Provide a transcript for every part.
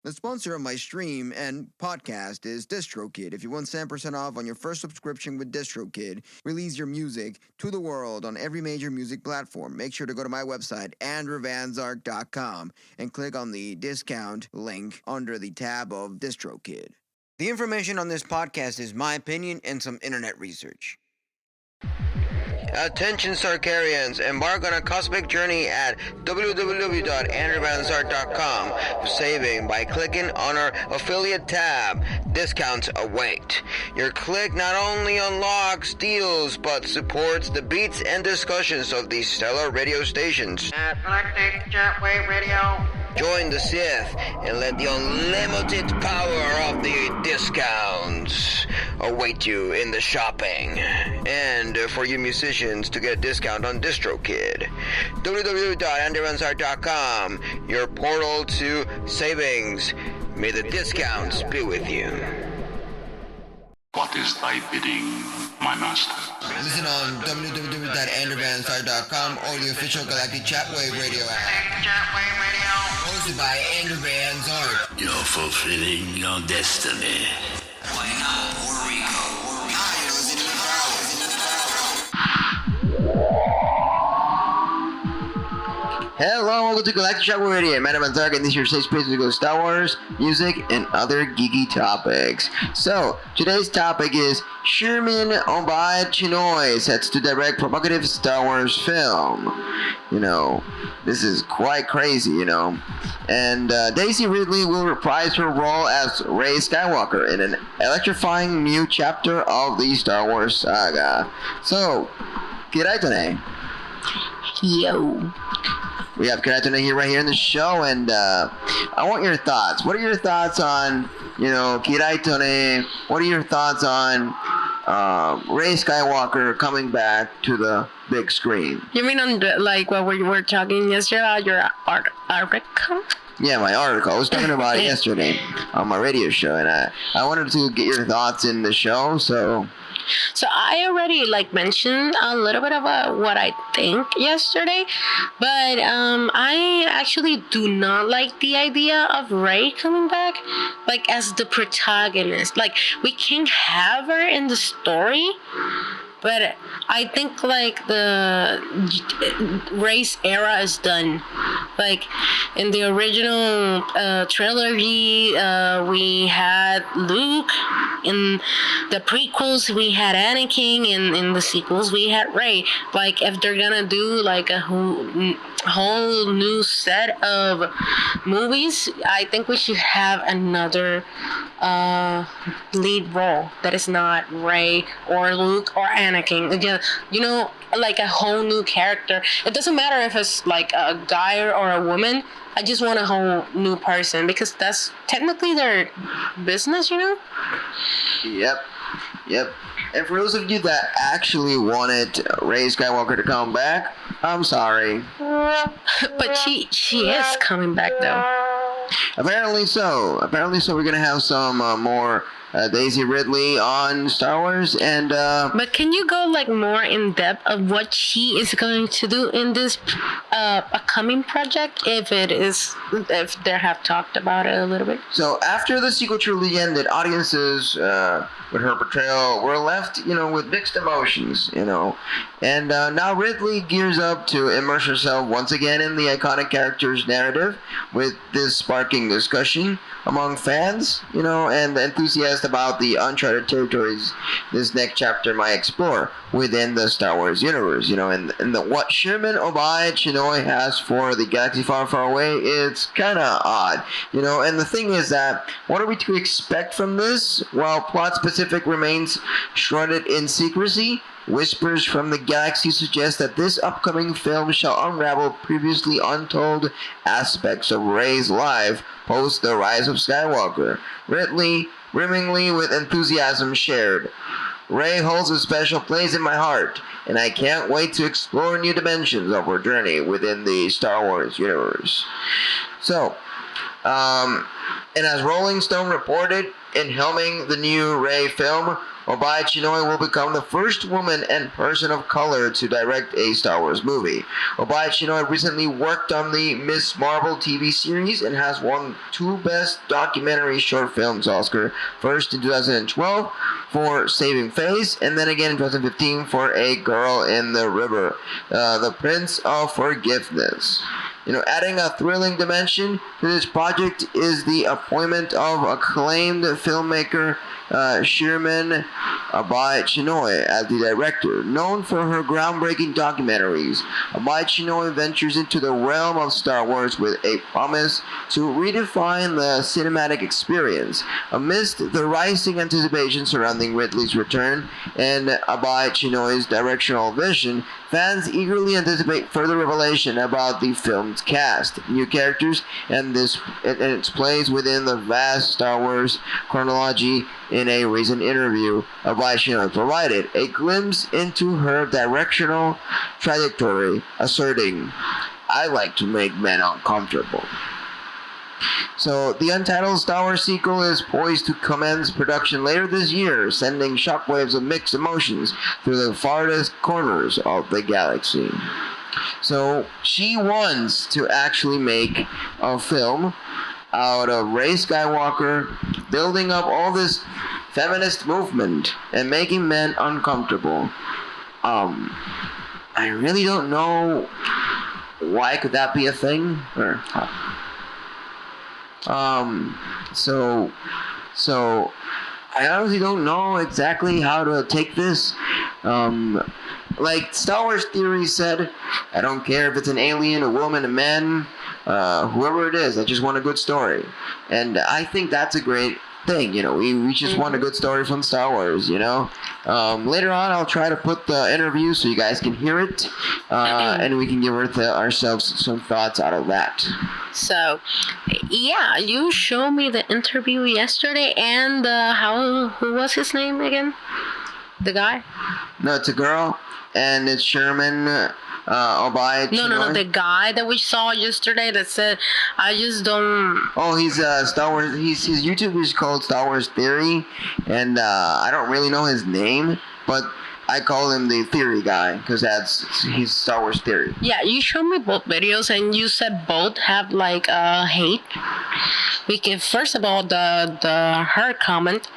The sponsor of my stream and podcast is DistroKid. If you want 10% off on your first subscription with DistroKid, release your music to the world on every major music platform. Make sure to go to my website, andrewvanzark.com, and click on the discount link under the tab of DistroKid. The information on this podcast is my opinion and some internet research. Attention Sarkarians, embark on a cosmic journey at www.andrewvanzark.com, saving by clicking on our affiliate tab. Discounts await. Your click not only unlocks deals, but supports the beats and discussions of these stellar radio stations. At Galactic ChatWave Radio. Join the Sith and let the unlimited power of the discounts await you in the shopping. And for you musicians to get a discount on DistroKid, www.andrewvanzark.com, your portal to savings. May the discounts be with you. What is thy bidding, my master? Listen on www.andrewvanzark.com or the official Galactic ChatWave Radio app. ChatWave Radio. Hosted by Andrew Van Zark. You're fulfilling your destiny. Why not Puerto Rico? You're listening to Hello, welcome to Galactic ChatWave Radio. I'm Andrew Van Zark, and this is your safe space to go Star Wars, music, and other geeky topics. So, today's topic is Sharmeen Obaid-Chinoy sets to direct provocative Star Wars film. You know, this is quite crazy, you know. And Daisy Ridley will reprise her role as Rey Skywalker in an electrifying new chapter of the Star Wars saga. So, Kiraito-ne. Yo. We have Kiraito-ne here right here in the show, and I want your thoughts. What are your thoughts on, Kiraito-ne? What are your thoughts on Rey Skywalker coming back to the big screen? You mean on what we were talking yesterday about your article? Yeah, my article. I was talking about it yesterday on my radio show, and I wanted to get your thoughts in the show, so... So I already mentioned a little bit about what I think yesterday, but I actually do not like the idea of Rey coming back as the protagonist. We can have her in the story, but I think the Rey's era is done. In the original trilogy, we had Luke. In the prequels, we had Anakin. In the sequels, we had Rey. If they're gonna do a whole new set of movies, I think we should have another lead role that is not Rey or Luke or Anakin. A whole new character. It doesn't matter if it's a guy or a woman. I just want a whole new person because that's technically their business, Yep. And for those of you that actually wanted Rey Skywalker to come back, I'm sorry. But she is coming back though. Apparently so. We're gonna have some more Daisy Ridley on Star Wars, and But can you go more in depth of what she is going to do in this upcoming project, if they have talked about it a little bit? So after the sequel trilogy ended, audiences with her portrayal were left, with mixed emotions, and now Ridley gears up to immerse herself once again in the iconic character's narrative, with this sparking discussion among fans, and enthusiasts about the uncharted territories this next chapter might explore within the Star Wars universe, and what Sharmeen Obaid-Chinoy has for the galaxy far, far away, it's kind of odd, and the thing is that, what are we to expect from this? While plot specific remains shrouded in secrecy, whispers from the galaxy suggest that this upcoming film shall unravel previously untold aspects of Rey's life post the rise of Skywalker. Ridley, brimmingly with enthusiasm, shared, "Rey holds a special place in my heart, and I can't wait to explore new dimensions of her journey within the Star Wars universe." So, And as Rolling Stone reported, in helming the new Rey film, Obaid-Chinoy will become the first woman and person of color to direct a Star Wars movie. Obaid-Chinoy recently worked on the Miss Marvel TV series and has won 2 Best Documentary Short Films Oscar, first in 2012 for Saving Face, and then again in 2015 for A Girl in the River, The Prince of Forgiveness. Adding a thrilling dimension to this project is the appointment of acclaimed filmmaker Sharmeen Obaid-Chinoy as the director. Known for her groundbreaking documentaries, Obaid-Chinoy ventures into the realm of Star Wars with a promise to redefine the cinematic experience. Amidst the rising anticipation surrounding Ridley's return and Obaid-Chinoy's directional vision, fans eagerly anticipate further revelation about the film's cast, new characters, and its place within the vast Star Wars chronology. In a recent interview, Obaid-Chinoy provided a glimpse into her directional trajectory, asserting, "I like to make men uncomfortable." So, the untitled Star Wars sequel is poised to commence production later this year, sending shockwaves of mixed emotions through the farthest corners of the galaxy. So, she wants to actually make a film out of Rey Skywalker, building up all this feminist movement and making men uncomfortable. I really don't know why could that be a thing. So I honestly don't know exactly how to take this. Like Star Wars Theory said, I don't care if it's an alien, a woman, a man, whoever it is, I just want a good story. And I think that's a great thing, we just want a good story from Star Wars, Later on, I'll try to put the interview so you guys can hear it, and we can give ourselves some thoughts out of that. So, yeah, you showed me the interview yesterday, and who was his name again? The guy? No, it's a girl, and it's Sharmeen Obaid-Chinoy. No, the guy that we saw yesterday that said, I just don't... Oh, he's Star Wars, his YouTube is called Star Wars Theory, and I don't really know his name, but I call him the Theory guy, because he's Star Wars Theory. Yeah, you showed me both videos, and you said both have, hate. Because, first of all, her comment,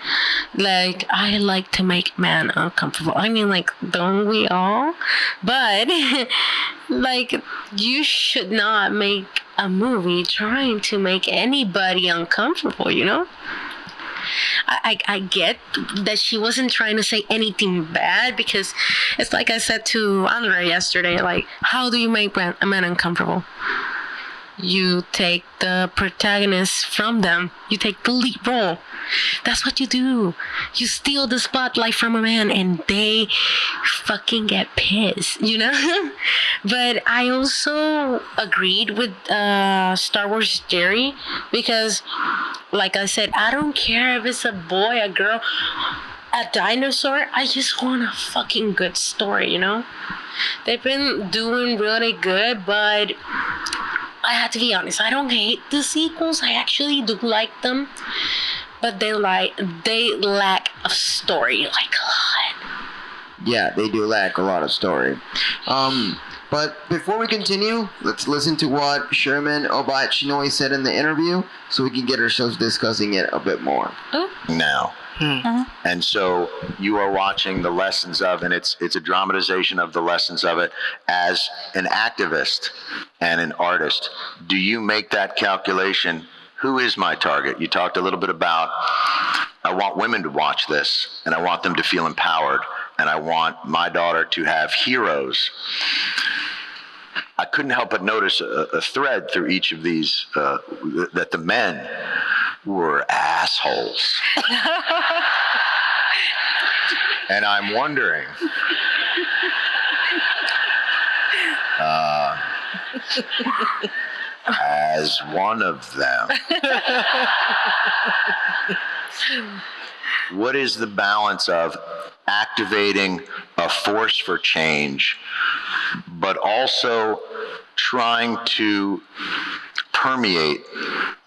I like to make men uncomfortable. I mean, don't we all? But, you should not make a movie trying to make anybody uncomfortable, I get that she wasn't trying to say anything bad, because it's like I said to Andre yesterday, how do you make a man uncomfortable? You take the protagonist from them. You take the lead role. That's what you do. You steal the spotlight from a man and they fucking get pissed, But I also agreed with Star Wars Theory, because, like I said, I don't care if it's a boy, a girl, a dinosaur. I just want a fucking good story, They've been doing really good, but I have to be honest, I don't hate the sequels. I actually do like them, but they lack a story, a lot. Yeah, they do lack a lot of story. But before we continue, let's listen to what Sharmeen Obaid-Chinoy said in the interview, so we can get ourselves discussing it a bit more. Now. And so you are watching the lessons of, and it's a dramatization of the lessons of it. As an activist and an artist, do you make that calculation? Who is my target? You talked a little bit about, I want women to watch this, and I want them to feel empowered, and I want my daughter to have heroes. I couldn't help but notice a thread through each of these, that the men were assholes. And I'm wondering, as one of them, what is the balance of activating a force for change, but also trying to permeate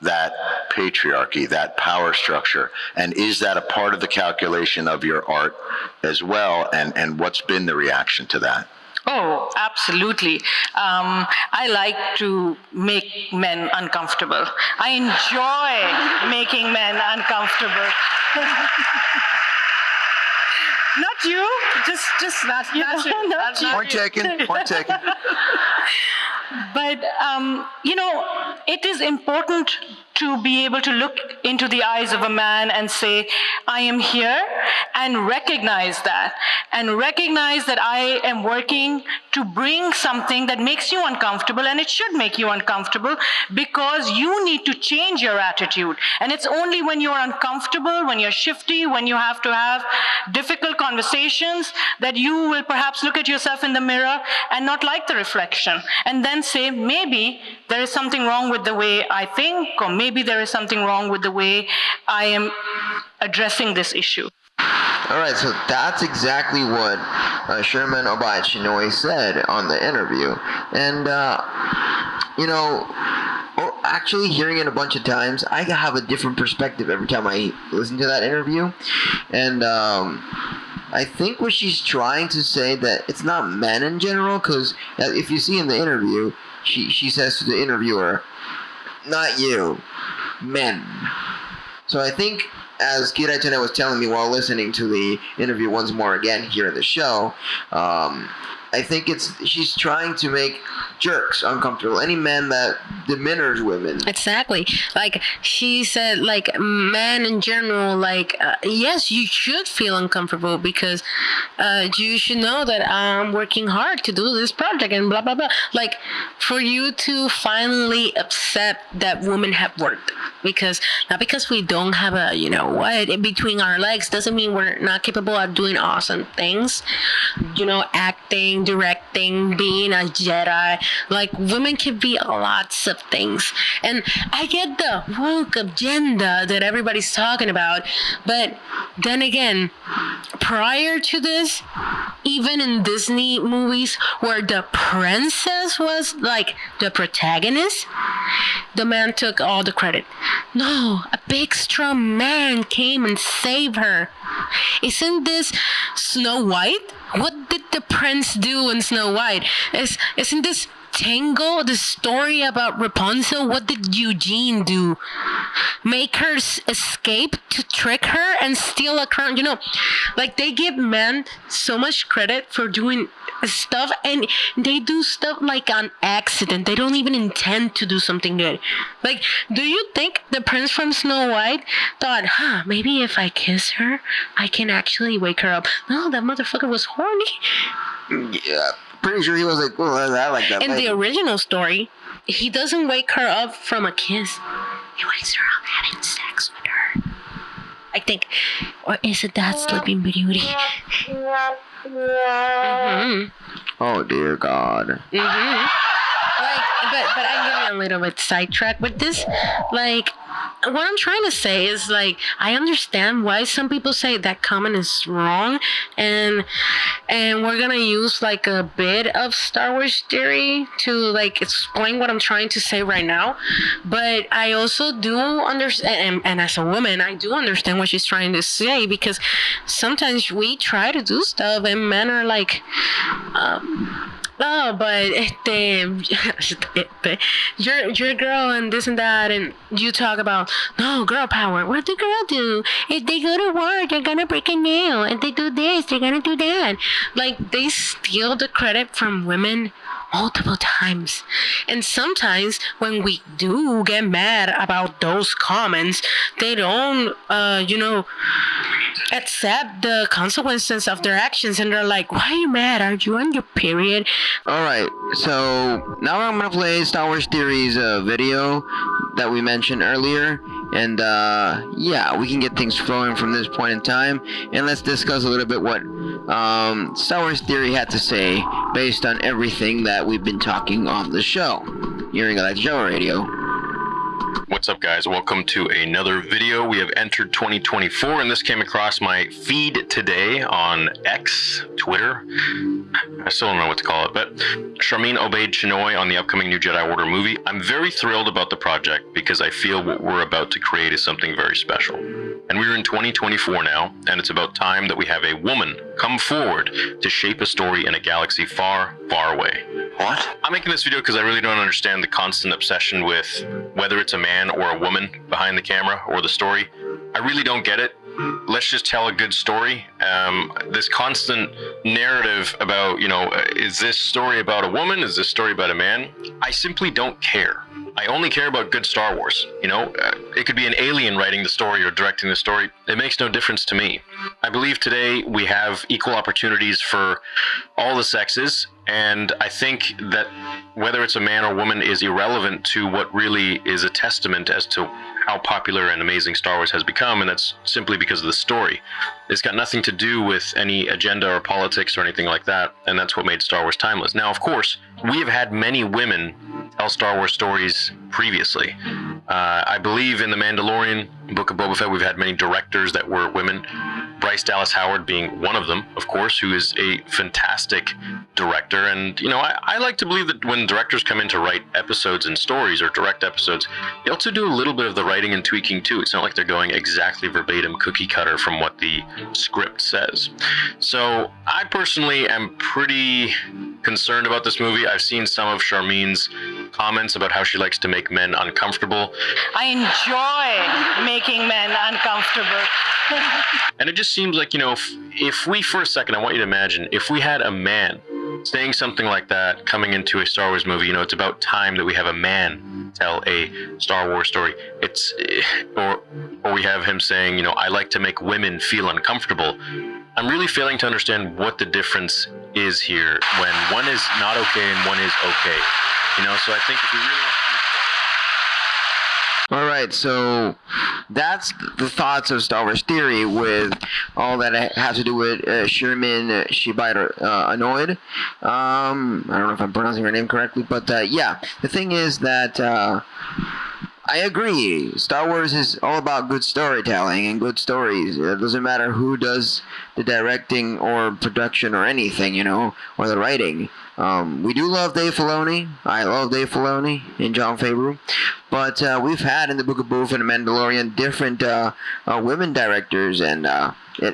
that patriarchy, that power structure? And is that a part of the calculation of your art as well? And what's been the reaction to that? Oh, absolutely. I like to make men uncomfortable. I enjoy making men uncomfortable. Not you, just not you. Not you. Point taken. But, it is important to be able to look into the eyes of a man and say, I am here, and recognize that. And recognize that I am working to bring something that makes you uncomfortable, and it should make you uncomfortable because you need to change your attitude. And it's only when you're uncomfortable, when you're shifty, when you have to have difficult conversations that you will perhaps look at yourself in the mirror and not like the reflection. And then say, maybe there is something wrong with the way I think, or maybe there is something wrong with the way I am addressing this issue. All right, so that's exactly what Sharmeen Obaid-Chinoy said on the interview. And, actually hearing it a bunch of times, I have a different perspective every time I listen to that interview. And I think what she's trying to say that it's not men in general, because if you see in the interview, she says to the interviewer, not you, men. So I think, as Kiraito-ne was telling me while listening to the interview once more again here in the show, I think she's trying to make jerks uncomfortable. Any man that diminishs women. Exactly. Like she said, like men in general, like yes, you should feel uncomfortable because you should know that I'm working hard to do this project and blah blah blah. Like for you to finally accept that women have worked, because not because we don't have a what between our legs doesn't mean we're not capable of doing awesome things. Acting, directing, being a Jedi. Like women can be lots of things. And I get the woke agenda that everybody's talking about, but then again, prior to this, even in Disney movies where the princess was like the protagonist, the man took all the credit. No, a big strong man came and saved her. Isn't this Snow White? What did the prince do in Snow White? Isn't this Tango, the story about Rapunzel? What did Eugene do? Make her escape to trick her and steal a crown? Like they give men so much credit for doing stuff, and they do stuff like on accident. They don't even intend to do something good. Like, do you think the prince from Snow White thought, maybe if I kiss her, I can actually wake her up? No, that motherfucker was horny. Yeah, pretty sure he was like, oh, I like that. In the original story, he doesn't wake her up from a kiss. He wakes her up having sex with her. I think, or is it that Sleeping Beauty? Mm-hmm. Oh dear God. Mm-hmm. But I'm getting a little bit sidetracked with this. Like, what I'm trying to say is, like, I understand why some people say that comment is wrong, and we're gonna use like a bit of Star Wars theory to like explain what I'm trying to say right now. But I also do understand, and as a woman, I do understand what she's trying to say, because sometimes we try to do stuff and men are like, oh, but you're a girl and this and that, and you talk about, no, girl power. What the girl do? If they go to war, they're gonna break a nail. If they do this, they're gonna do that. Like, they steal the credit from women multiple times. And sometimes when we do get mad about those comments, they don't, accept the consequences of their actions, and they're like, why are you mad? Are you on your period? Alright, so now I'm gonna play Star Wars Theory's video that we mentioned earlier, and we can get things flowing from this point in time, and let's discuss a little bit what Star Wars Theory had to say based on everything that we've been talking on the show here in Galactic ChatWave Radio. What's up, guys? Welcome to another video. We have entered 2024, and this came across my feed today on X, Twitter, I still don't know what to call it, but Sharmeen Obaid-Chinoy on the upcoming new Jedi Order movie. I'm very thrilled about the project because I feel what we're about to create is something very special. And we're in 2024 now, and it's about time that we have a woman come forward to shape a story in a galaxy far, far away. What? I'm making this video because I really don't understand the constant obsession with whether it's a man or a woman behind the camera or the story. I really don't get it. Let's just tell a good story. This constant narrative about, is this story about a woman? Is this story about a man? I simply don't care. I only care about good Star Wars. It could be an alien writing the story or directing the story. It makes no difference to me. I believe today we have equal opportunities for all the sexes, and I think that whether it's a man or woman is irrelevant to what really is a testament as to how popular and amazing Star Wars has become, and that's simply because of the story. It's got nothing to do with any agenda or politics or anything like that, and that's what made Star Wars timeless. Now, of course, we have had many women tell Star Wars stories previously. I believe in The Mandalorian, Book of Boba Fett, we've had many directors that were women. Bryce Dallas Howard being one of them, of course, who is a fantastic director. And, I like to believe that when directors come in to write episodes and stories or direct episodes, they also do a little bit of the writing and tweaking too. It's not like they're going exactly verbatim cookie cutter from what the script says. So I personally am pretty concerned about this movie. I've seen some of Sharmeen's comments about how she likes to make men uncomfortable. I enjoy making men uncomfortable. And it just seems like, if we, for a second, I want you to imagine, if we had a man saying something like that coming into a Star Wars movie, it's about time that we have a man tell a Star Wars story. Or we have him saying, I like to make women feel uncomfortable. I'm really failing to understand what the difference is here when one is not okay and one is okay. So I think if we really want All right, so that's the thoughts of Star Wars theory with all that has to do with Sharmeen Obaid-Chinoy. I don't know if I'm pronouncing her name correctly, but yeah, the thing is that I agree. Star Wars is all about good storytelling and good stories. It doesn't matter who does the directing or production or anything, or the writing. We do love Dave Filoni. I love Dave Filoni and Jon Favreau. But we've had in the Book of Boba Fett and Mandalorian different women directors, and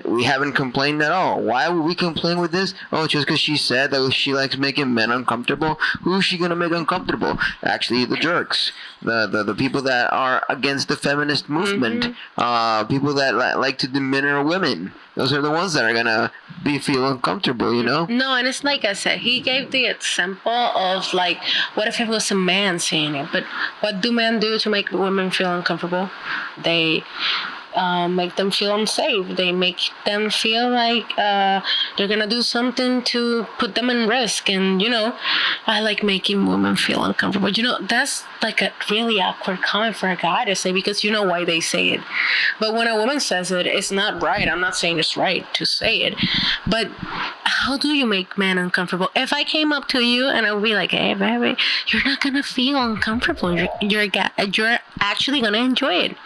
we haven't complained at all. Why would we complain with this? Oh, just because she said that she likes making men uncomfortable? Who is she going to make uncomfortable? Actually, the jerks. The people that are against the feminist movement. People that like to demeanor women. Those are the ones that are going to feel uncomfortable, No, and it's like I said, he gave the example of, what if it was a man saying it? But what do men do to make women feel uncomfortable? They make them feel unsafe. They make them feel like they're gonna do something to put them in risk. And I like making women feel uncomfortable. That's like a really awkward comment for a guy to say, because you know why they say it. But when a woman says it, it's not right. I'm not saying it's right to say it, but how do you make men uncomfortable? If I came up to you and I would be like, "Hey, baby, you're not gonna feel uncomfortable. You're actually gonna enjoy it."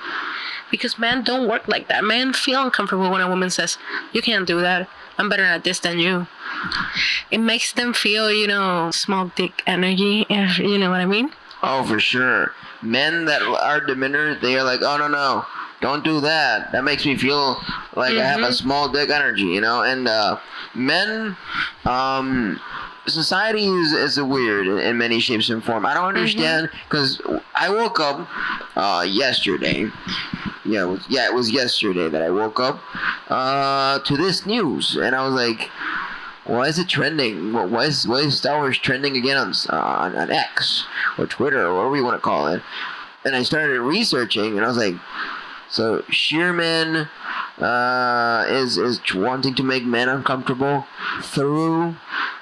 Because men don't work like that. Men feel uncomfortable when a woman says, "You can't do that. I'm better at this than you." It makes them feel, small dick energy, if you know what I mean. Oh, for sure. Men that are demeanor, they are like, "Oh, no, don't do that. That makes me feel like I have a small dick energy," And men, society is weird in many shapes and form. I don't understand, because I woke up yesterday. It was yesterday that I woke up to this news, and I was like, why is it trending? Why is Star Wars trending again on X or Twitter or whatever you want to call it? And I started researching, and I was like, so Sharmeen is wanting to make men uncomfortable through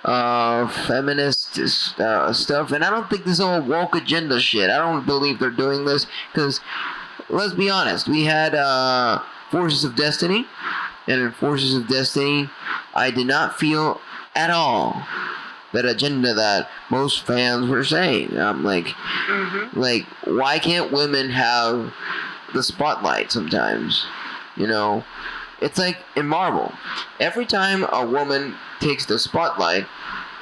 feminist stuff, and I don't think this whole woke agenda shit. I don't believe they're doing this, because let's be honest, we had Forces of Destiny, and in Forces of Destiny, I did not feel at all that agenda that most fans were saying. I'm like, why can't women have the spotlight sometimes? It's like in Marvel. Every time a woman takes the spotlight,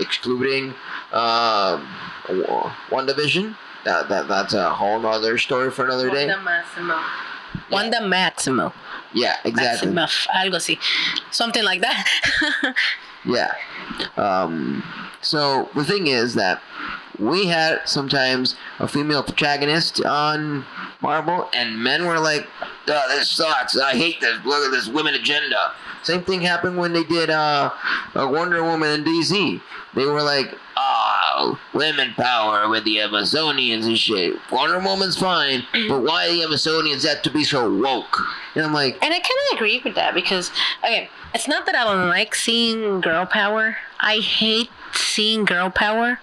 excluding WandaVision, that's a whole other story for another day. Wanda Maximo. Yeah, exactly. Maximoff, algo así. Something like that. Yeah. So the thing is that we had sometimes a female protagonist on Marvel, and men were like, "Duh, this sucks. I hate this. Look at this women agenda." Same thing happened when they did a Wonder Woman in DC. They were like, "Oh, women power with the Amazonians and shit. Wonder Woman's fine, but why the Amazonians have to be so woke?" And I'm like, And I kind of agree with that because, okay, it's not that I don't like seeing girl power. I hate seeing girl power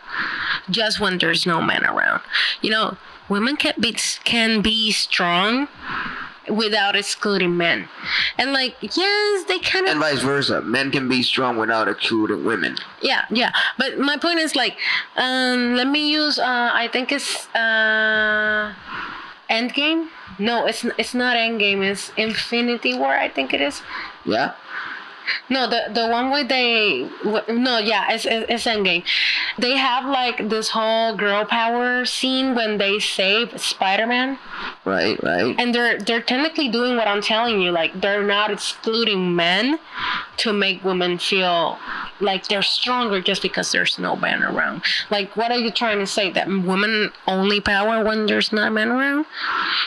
just when there's no men around. You know, women can be strong without excluding men. And like, yes, they kind of... and vice versa. Men can be strong without excluding women. Yeah. But my point is like, let me use, I think it's Endgame. No, it's not Endgame. It's Infinity War, I think it is. Yeah? No, the one where it's Endgame. They have like this whole girl power scene when they save Spider-Man. Right. And they're technically doing what I'm telling you. Like, they're not excluding men to make women feel like they're stronger just because there's no man around. Like, what are you trying to say? That women only power when there's not men around?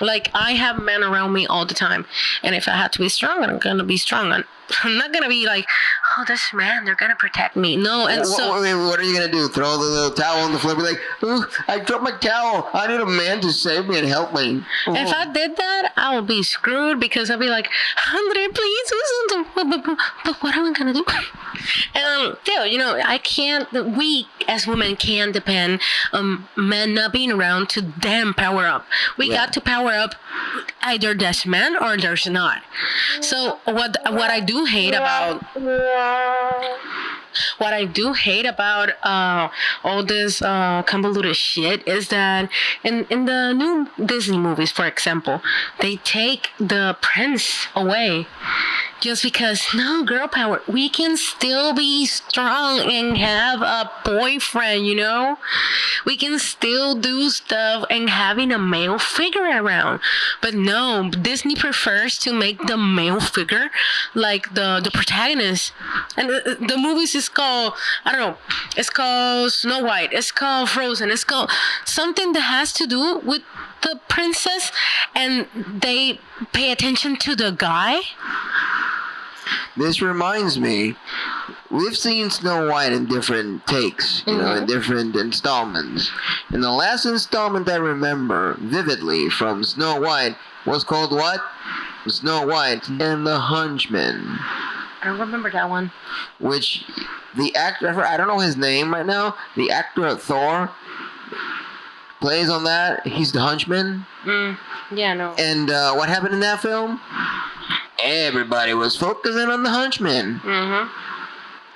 Like, I have men around me all the time. And if I have to be strong, I'm going to be strong. I'm not going to be like, oh, this man, they're going to protect me. No, and what are you going to do? Throw the little towel on the floor and be like, "Ooh, I dropped my towel. I need a man to save me and help me." If I did that, I would be screwed because I'd be like, Andre, please do something. But what am I going to do? And still, you know, we as women can't depend on men not being around to them power up. We got to power up. Either there's men or there's not. So what I do hate about all this convoluted shit is that in the new Disney movies, for example, they take the prince away. Just because, no, girl power, we can still be strong and have a boyfriend, you know? We can still do stuff and having a male figure around. But no, Disney prefers to make the male figure like the protagonist. And the movies is called, I don't know, it's called Snow White, it's called Frozen, it's called something that has to do with the princess, and they pay attention to the guy. This reminds me, we've seen Snow White in different takes, you know, in different installments. And the last installment I remember vividly from Snow White was called what? Snow White and the Hunchman. I don't remember that one. Which the actor, I don't know his name right now, the actor of Thor plays on that. He's the Hunchman. Yeah, no. And what happened in that film? Everybody was focusing on the Hunchman.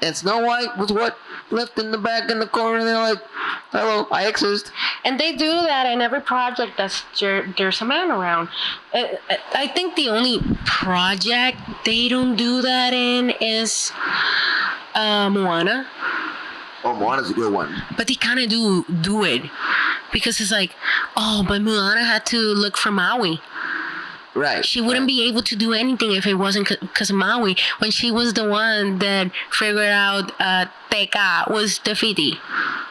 And Snow White was what? Left in the back in the corner. They're like, "Hello, I exist." And they do that in every project there's a man around. I think the only project they don't do that in is Moana. Oh, Moana's a good one. But they kind of do it. Because it's like, oh, but Moana had to look for Maui. Right. She wouldn't be able to do anything if it wasn't because of Maui, when she was the one that figured out Teka was the Fiti.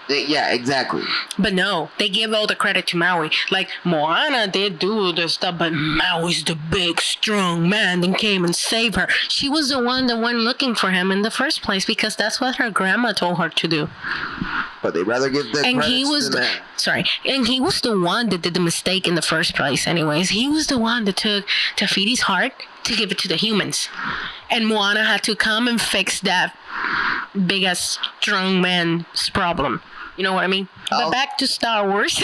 Yeah, exactly. But no, they give all the credit to Maui. Like, Moana did do the stuff, but Maui's the big, strong man that came and saved her. She was the one that went looking for him in the first place because that's what her grandma told her to do. But they'd rather give the credits to the man. And he was the one that did the mistake in the first place anyways. He was the one that took Tafiti's heart to give it to the humans. And Moana had to come and fix that big-ass strong man's problem. You know what I mean? But back to Star Wars,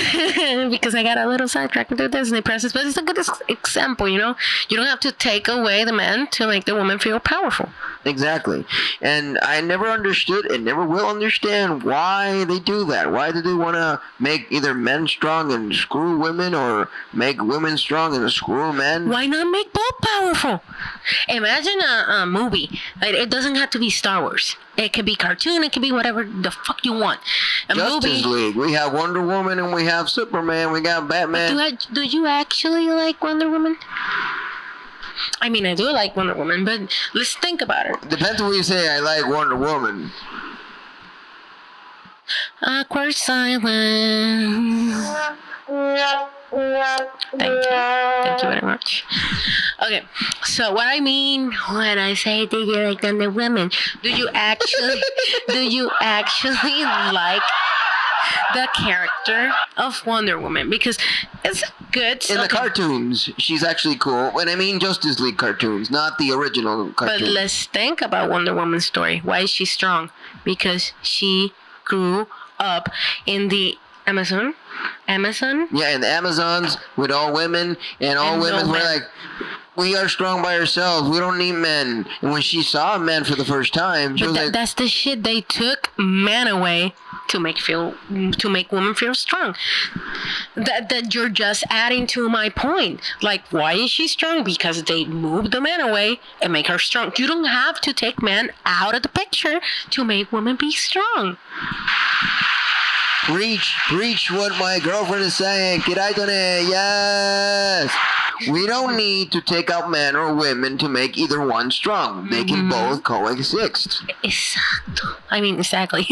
because I got a little sidetracked with the Disney princess, but it's a good example, you know? You don't have to take away the man to make the woman feel powerful. Exactly. And I never understood and never will understand why they do that. Why do they want to make either men strong and screw women or make women strong and screw men? Why not make both powerful? Imagine a movie. Like, it doesn't have to be Star Wars. It could be cartoon. It could be whatever the fuck you want. Justice League. We have Wonder Woman and we have Superman. We got Batman. Do you actually like Wonder Woman? I mean, I do like Wonder Woman, but let's think about her. Depends what you say. I like Wonder Woman. Awkward silence. Thank you. Thank you very much. Okay, so what I mean when I say do you like Wonder Woman, do you actually like the character of Wonder Woman? Because it's good. In the cartoons, she's actually cool. When I mean Justice League cartoons, not the original cartoons. But let's think about Wonder Woman's story. Why is she strong? Because she grew up in the Amazon? Yeah, in the Amazons with all women, and all women were like, we are strong by ourselves. We don't need men. And when she saw a man for the first time, she was like, that's the shit. They took men away to make women feel strong. That you're just adding to my point. Like, why is she strong? Because they moved the man away and make her strong. You don't have to take men out of the picture to make women be strong. Preach what my girlfriend is saying. Kiraito-ne, yes. We don't need to take out men or women to make either one strong. They can both coexist. Exacto. I mean, exactly.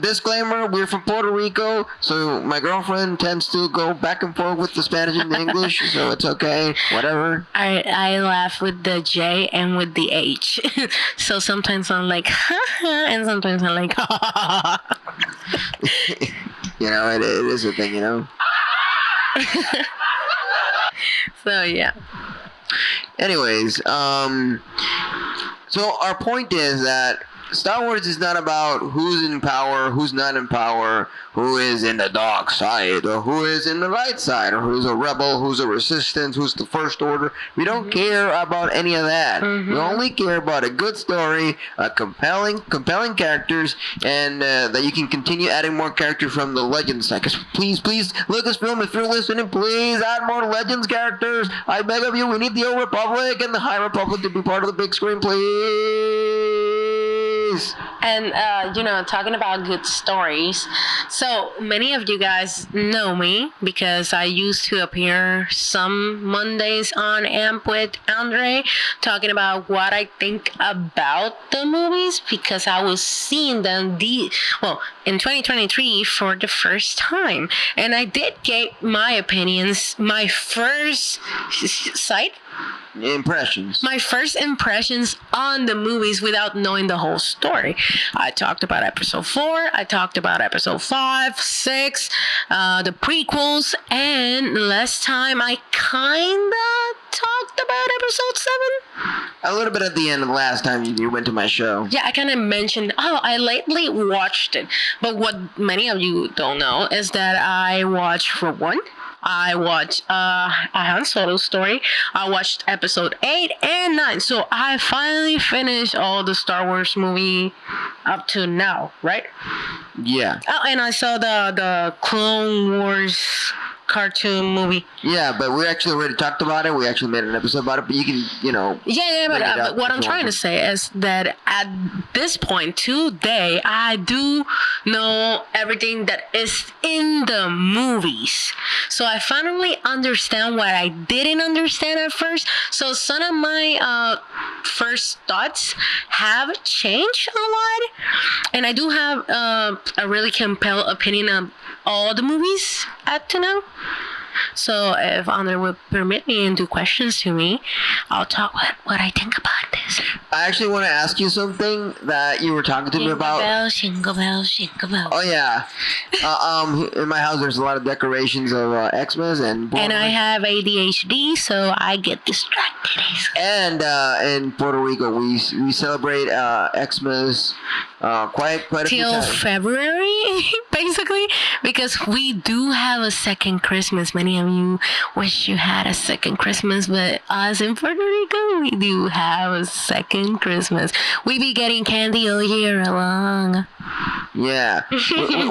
Disclaimer, we're from Puerto Rico, so my girlfriend tends to go back and forth with the Spanish and the English, so it's okay, whatever. I laugh with the J and with the H. So sometimes I'm like, ha ha, and sometimes I'm like, ha ha ha. You know, it is a thing, you know? So, yeah. Anyways, so our point is that Star Wars is not about who's in power, who's not in power, who is in the dark side, or who is in the light side, or who's a rebel, who's a resistance, who's the first order. We don't care about any of that. We only care about a good story, compelling characters, and that you can continue adding more characters from the Legends side. Please, Lucasfilm, if you're listening, please add more Legends characters. I beg of you, we need the Old Republic and the High Republic to be part of the big screen, please. And, talking about good stories. So, many of you guys know me because I used to appear some Mondays on AMP with Andre talking about what I think about the movies because I was seeing them in 2023 for the first time. And I did get my opinions, my first my first impressions on the movies without knowing the whole story. I talked about episode 4, I talked about episode 5, 6, the prequels, and last time I kinda talked about episode 7. A little bit at the end of the last time you went to my show. Yeah, I kind of mentioned, I lately watched it. But what many of you don't know is that I watched Rogue One. I watched a Han Solo story. I watched episode 8 and 9. So I finally finished all the Star Wars movie up to now, right? Yeah. Oh, and I saw the Clone Wars cartoon movie. Yeah, but we actually already talked about it. We actually made an episode about it, but you can, Yeah, but what I'm trying to say is that at this point today, I do know everything that is in the movies. So I finally understand what I didn't understand at first. So some of my first thoughts have changed a lot. And I do have a really compelled opinion of all the movies up to now. So if Andre would permit me and do questions to me, I'll talk what I think about this. I actually want to ask you something that you were talking to me about. Jingle bells. Oh yeah. In my house there's a lot of decorations of Xmas and I have ADHD, so I get distracted. And in Puerto Rico we celebrate Xmas quite a few till times. February, basically, because we do have a second Christmas. Many of you wish you had a second Christmas, but us in Puerto Rico, we do have a second Christmas. We be getting candy all year long. Yeah,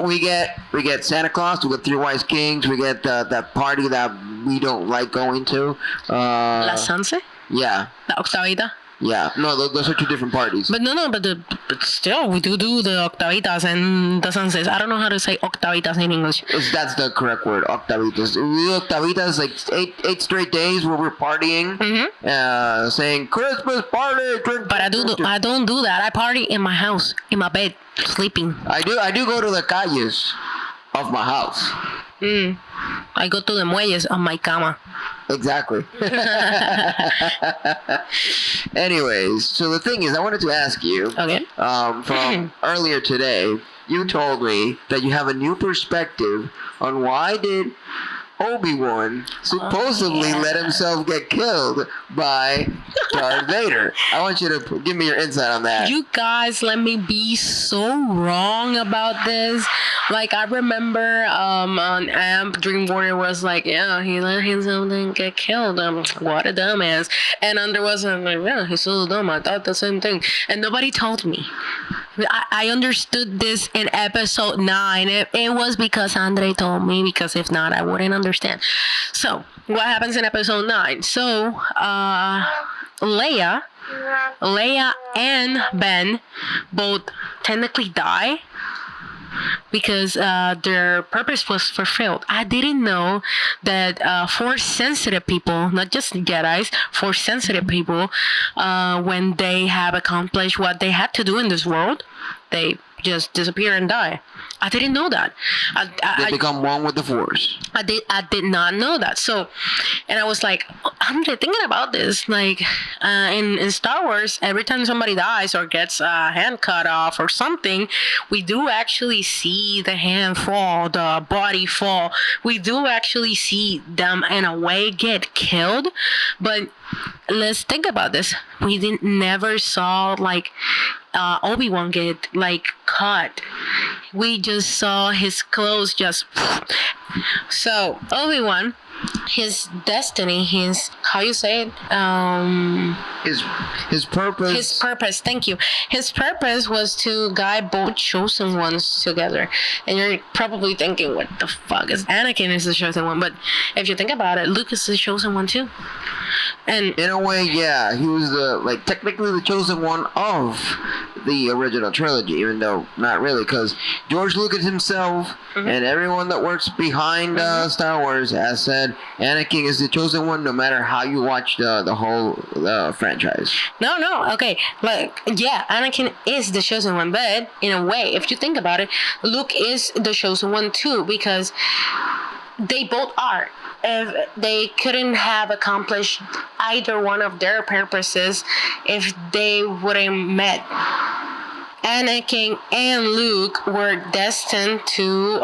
we get Santa Claus. We get Three Wise Kings. We get that party that we don't like going to. La Sanse? Yeah. La Octavita? Yeah. No, those are two different parties. But but still, we do the Octavitas and the Sanses. I don't know how to say Octavitas in English. That's the correct word, Octavitas. We do Octavitas like eight straight days where we're partying, saying Christmas party. Drink, But I don't do that. I party in my house, in my bed, sleeping. I do go to the calles of my house. I go to the muelles on my cama. Exactly. Anyways, so the thing is, I wanted to ask you. Okay. From earlier today, you told me that you have a new perspective on why did Obi-Wan supposedly let himself get killed by Darth Vader. I want you to give me your insight on that. You guys let me be so wrong about this. Like, I remember on AMP, Dream Warrior was like, yeah, he let himself get killed. What a dumbass. And Under was like, yeah, he's so dumb. I thought the same thing. And nobody told me. I understood this in episode 9. It was because Andre told me, because if not, I wouldn't understand. So, what happens in episode 9? So, Leia and Ben both technically die because their purpose was fulfilled. I didn't know that Force-sensitive people, not just Jedis, Force-sensitive people, when they have accomplished what they had to do in this world, they just disappear and die. I didn't know that. They become one with the Force. I did not know that. So, and I was like, I'm thinking about this. Like, in Star Wars, every time somebody dies or gets a hand cut off or something, we do actually see the hand fall, the body fall. We do actually see them in a way get killed. But let's think about this. We never saw like Obi-Wan get like cut. We just saw his clothes just. So Obi-Wan, his destiny, his, how you say it? His purpose. His purpose. Thank you. His purpose was to guide both chosen ones together. And you're probably thinking, what the fuck is Anakin is the chosen one? But if you think about it, Luke is the chosen one too. And in a way, yeah, he was technically the chosen one of the original trilogy, even though not really, because George Lucas himself and everyone that works behind Star Wars has said Anakin is the chosen one, no matter how you watch the whole franchise. No, okay, like, yeah, Anakin is the chosen one, but in a way, if you think about it, Luke is the chosen one too, because they both are. If they couldn't have accomplished either one of their purposes if they wouldn't met. Anakin and Luke were destined to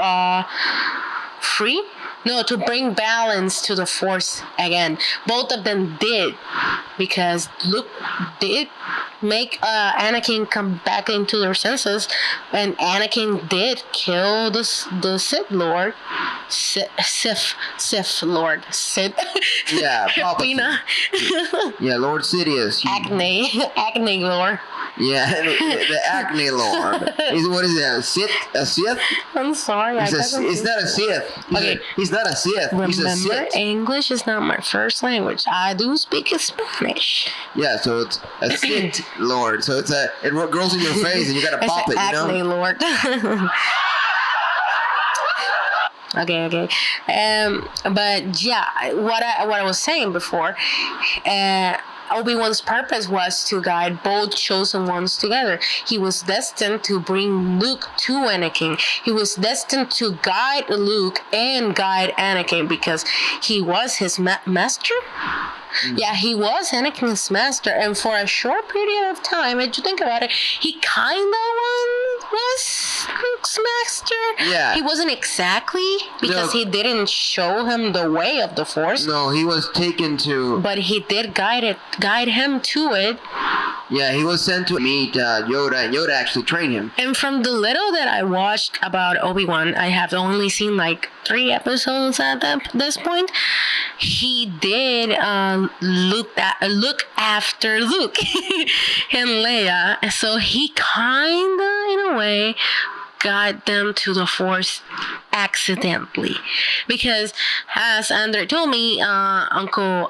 to bring balance to the Force again. Both of them did, because Luke did make Anakin come back into their senses, and Anakin did kill the Sith Lord. Sith Lord. Sith. Yeah, Palpatine. Yeah, Lord Sidious. Acne Lord. Yeah, the Acne Lord. What is that? A Sith? I'm sorry. He's not a Sith. He's not a Sith. Remember, he's a Sith. English is not my first language. I do speak Spanish. Yeah, so it's a Sith Lord. So it grows in your face and you gotta pop it, you know? Acne Lord. Okay. But yeah, what I was saying before, Obi-Wan's purpose was to guide both chosen ones together. He was destined to bring Luke to Anakin. He was destined to guide Luke and guide Anakin because he was his master. Yeah, he was Anakin's master, and for a short period of time, if you think about it, he kind of was Luke's master. Yeah. He wasn't exactly, because he didn't show him the way of the Force. No, he was taken to... But he did guide him to it Yeah, he was sent to meet Yoda, and Yoda actually trained him. And from the little that I watched about Obi-Wan, I have only seen like 3 episodes at this point. He did look after Luke and Leia, so he kinda, in a way, got them to the Force accidentally, because as Andrew told me, Uncle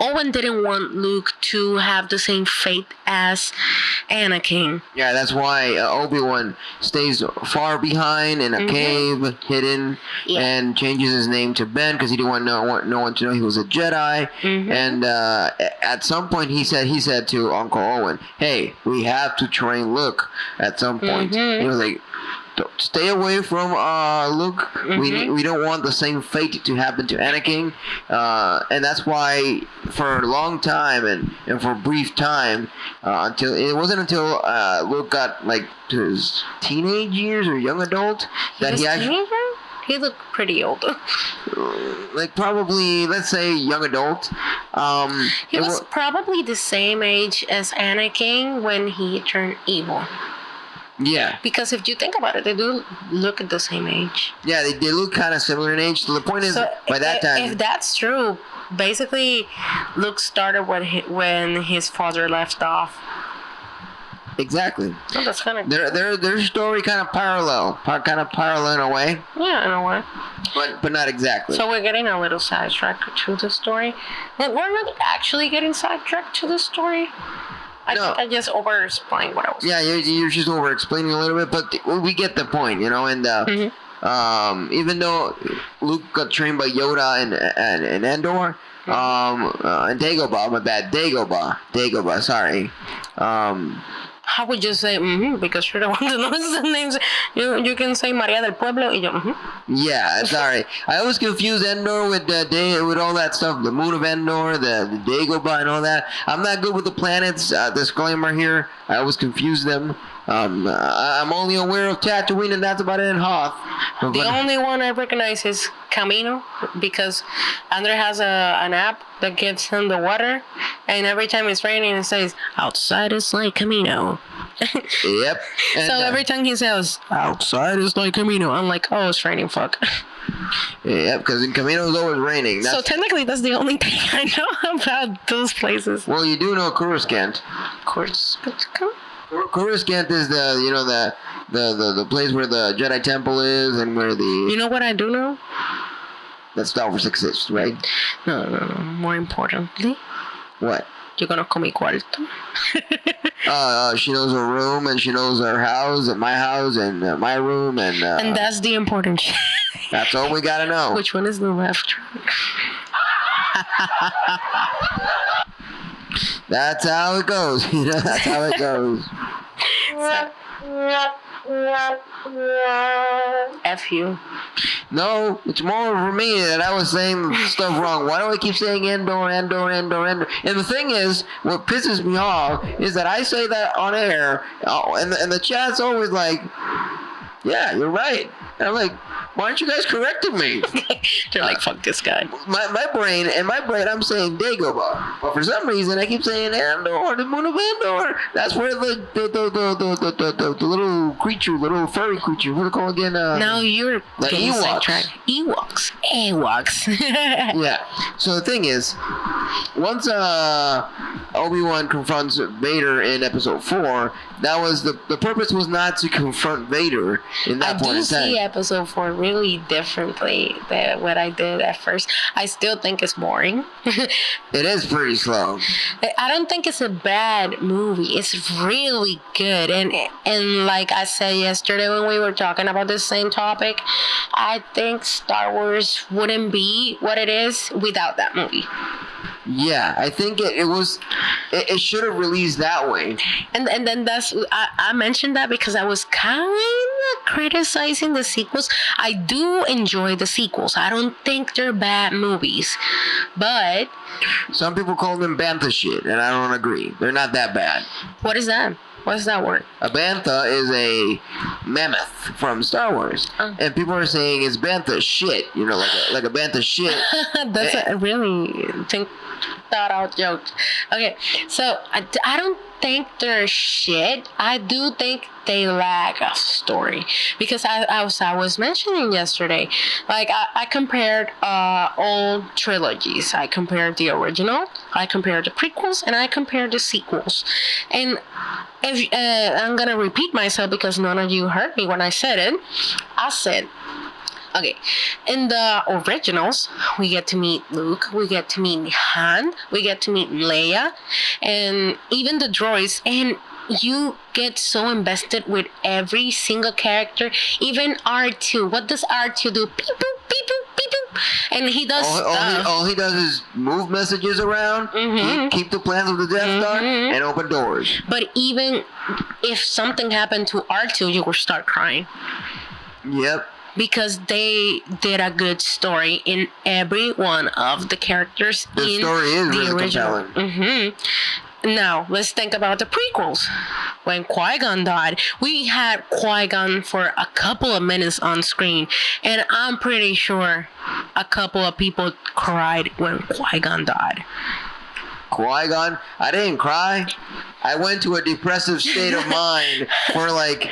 Owen didn't want Luke to have the same fate as Anakin. Yeah, that's why Obi-Wan stays far behind in a cave, hidden, and changes his name to Ben because he didn't want no one to know he was a Jedi. And at some point, he said to Uncle Owen, "Hey, we have to train Luke." At some point, he was like, "Stay away from Luke. We don't want the same fate to happen to Anakin." And that's why for a long time and for a brief time, until Luke got like to his teenage years or young adult, He looked pretty old. Like probably, let's say, young adult. He was probably the same age as Anakin when he turned evil. Yeah. Because if you think about it, they do look at the same age. Yeah, they look kind of similar in age. So the point is, by that time... If that's true, basically, Luke started when his father left off. Exactly. So that's kind of... Their story kind of parallel in a way. Yeah, in a way. But not exactly. So we're getting a little sidetracked to the story. But we're not actually getting sidetracked to the story. I think I just over-explained what I was saying. Yeah, you're just over-explaining a little bit, but we get the point, you know, and even though Luke got trained by Yoda and Endor, and Dagobah, my bad, Dagobah, sorry. How would you say because you're the one that knows the names? You can say Maria del Pueblo y yo Yeah, sorry. I always confuse Endor with with all that stuff, the moon of Endor, the Dagobah and all that. I'm not good with the planets. Disclaimer here. I always confuse them. I'm only aware of Tatooine, and that's about it in Hoth. The only one I recognize is Camino, because Andre has an app that gives him the water, and every time it's raining, it says, "Outside is like Camino." Yep. And, so every time he says, "Outside is like Camino," I'm like, "Oh, it's raining, fuck." Yeah, because in Camino it's always raining. So technically, that's the only thing I know about those places. Well, you do know Coruscant. Coruscant is the place where the Jedi Temple is and where the... You know what I do know? That Star Wars exists, right? No. More importantly. What? You're gonna call me cuarto. She knows her room, and she knows her house, and my house, and my room, and... and that's the important shit. That's all we gotta know. Which one is the left? That's how it goes. That's how it goes. F you. No, it's more for me that I was saying stuff wrong. Why do I keep saying Endor? And the thing is, what pisses me off is that I say that on air, and the chat's always like, "Yeah, you're right." And I'm like, "Why aren't you guys correcting me?" They're like, "Fuck this guy." My brain, I'm saying Dagobah, but for some reason I keep saying Endor, the moon of Endor. That's where the little creature, little furry creature, what do they call it again? Now you're getting sidetracked. Ewoks. Yeah. So the thing is, once Obi-Wan confronts Vader in Episode 4, that was the purpose was not to confront Vader in that point in time. I do see Episode 4 really differently than what I did at first. I still think it's boring. It is pretty slow. I don't think it's a bad movie. It's really good. And like I said yesterday when we were talking about this same topic, I think Star Wars wouldn't be what it is without that movie. Yeah, I think it should have released that way. And then I mentioned that because I was kind of criticizing the sequels. I do enjoy the sequels. I don't think they're bad movies. But some people call them bantha shit, and I don't agree. They're not that bad. What is that? What's that word? A bantha is a mammoth from Star Wars, and people are saying it's bantha shit. You know, like a bantha shit. That's a really thought out joke. Okay, so I don't think they're shit. I do think they lack a story, because as I was mentioning yesterday, like I compared old trilogies. I compared the original, I compared the prequels, and I compared the sequels. And if I'm gonna repeat myself because none of you heard me when I said it, I said, okay, in the originals, we get to meet Luke, we get to meet Han, we get to meet Leia, and even the droids, and you get so invested with every single character, even R2. What does R2 do? Beep, boop, beep, boop, beep, boop. And he does all he does is move messages around, keep the plans of the Death Star, and open doors. But even if something happened to R2, you will start crying. Yep. Because they did a good story in every one of the characters. The story is really original. compelling. Now, let's think about the prequels. When Qui-Gon died, we had Qui-Gon for a couple of minutes on screen, and I'm pretty sure a couple of people cried when Qui-Gon died. Qui-Gon? I didn't cry. I went to a depressive state of mind for like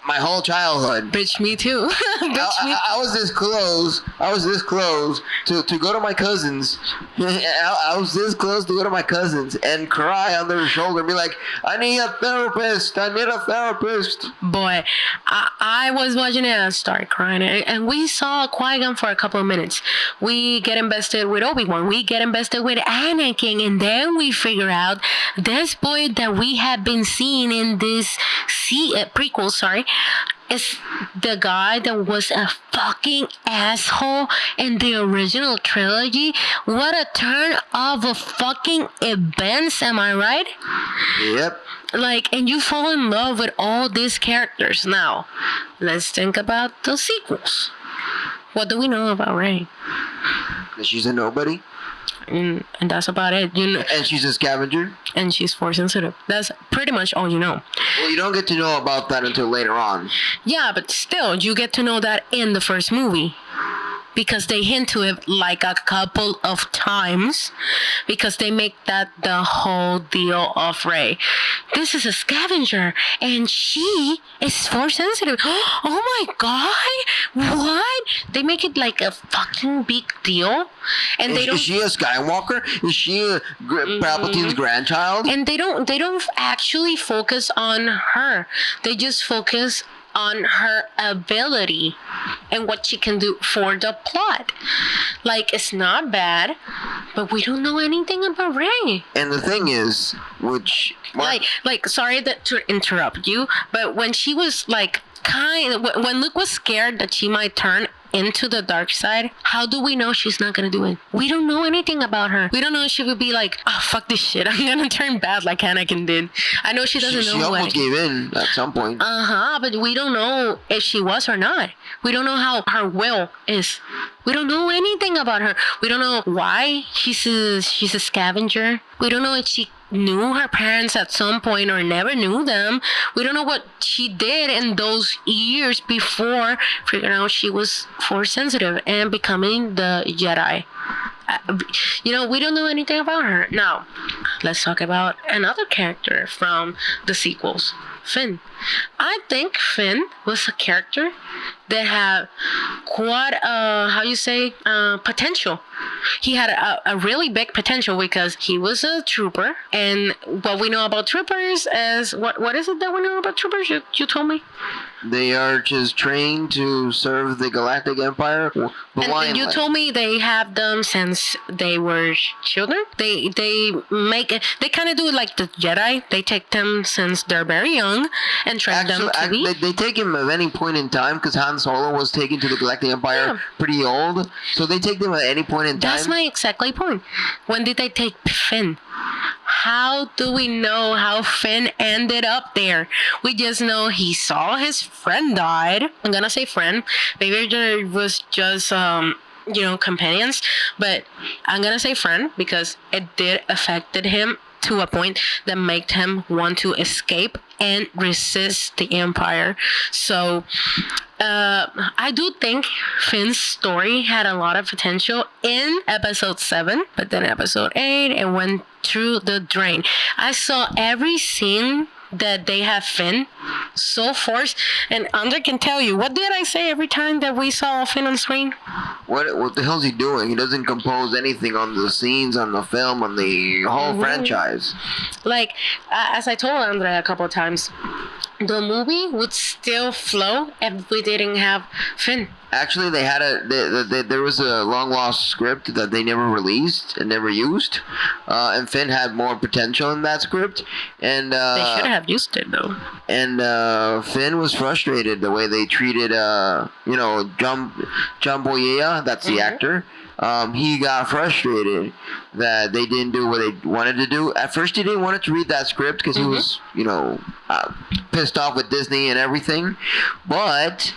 my whole childhood. Bitch, me too. I was this close. To go to my cousins. I was this close to go to my cousins and cry on their shoulder and be like, I need a therapist. Boy, I was watching it and I started crying. And we saw Qui-Gon for a couple of minutes. We get invested with Obi-Wan. We get invested with Anakin. And then we figure out this boy that we have been seeing in this prequel, is the guy that was a fucking asshole in the original trilogy. What a turn of a fucking events, am I right? Yep. Like, and you fall in love with all these characters. Now, let's think about the sequels. What do we know about Rey? That she's a nobody. And that's about it. You know, and she's a scavenger. And she's force sensitive. That's pretty much all you know. Well, you don't get to know about that until later on. Yeah, but still, you get to know that in the first movie. Because they hint to it like a couple of times. Because they make that the whole deal of Rey. This is a scavenger. And she is force sensitive. Oh my god. What? They make it like a fucking big deal. And they don't. Is she a Skywalker? Is she a Palpatine's grandchild? And they don't actually focus on her. They just focus on her ability and what she can do for the plot. Like, it's not bad, but we don't know anything about Rey. And the thing is, like sorry to interrupt you, but when she was like when Luke was scared that she might turn into the dark side, how do we know she's not gonna do it? We don't know anything about her. We don't know if she would be like, oh, fuck this shit, I'm gonna turn bad like Anakin did. I know she doesn't know. She almost gave in at some point. But we don't know if she was or not. We don't know how her will is. We don't know anything about her. We don't know why she's a scavenger. We don't know if she knew her parents at some point or never knew them. We don't know what she did in those years before figuring out she was force sensitive and becoming the Jedi. We don't know anything about her. Now, let's talk about another character from the sequels, Finn. I think Finn was a character that had quite potential. He had a really big potential because he was a trooper, and what we know about troopers is what is it that we know about troopers? You told me. They are just trained to serve the Galactic Empire blindly. And you told me they have them since they were children. They kind of do it like the Jedi. They take them since they're very young and train them to be. They take him at any point in time because Han Solo was taken to the Galactic Empire pretty old. So they take them at any point in time. That's my exactly point. When did they take Finn? How do we know how Finn ended up there? We just know he saw his friend died. I'm gonna say friend. Maybe there was just companions, but I'm gonna say friend because it did affected him to a point that made him want to escape and resist the Empire. So I do think Finn's story had a lot of potential in episode 7, but then episode 8 it went through the drain. I saw every scene that they have Finn so forced, and Andre can tell you, what did I say every time that we saw Finn on screen? What the hell's he doing? He doesn't compose anything on the scenes, on the film, on the whole franchise. Like, as I told Andre a couple of times, the movie would still flow if we didn't have Finn. Actually, they had there was a long lost script that they never released and never used, and Finn had more potential in that script, and they should have used it though. And Finn was frustrated the way they treated John Boyega, that's the actor. He got frustrated that they didn't do what they wanted to do. At first, he didn't want to read that script because he was, pissed off with Disney and everything. But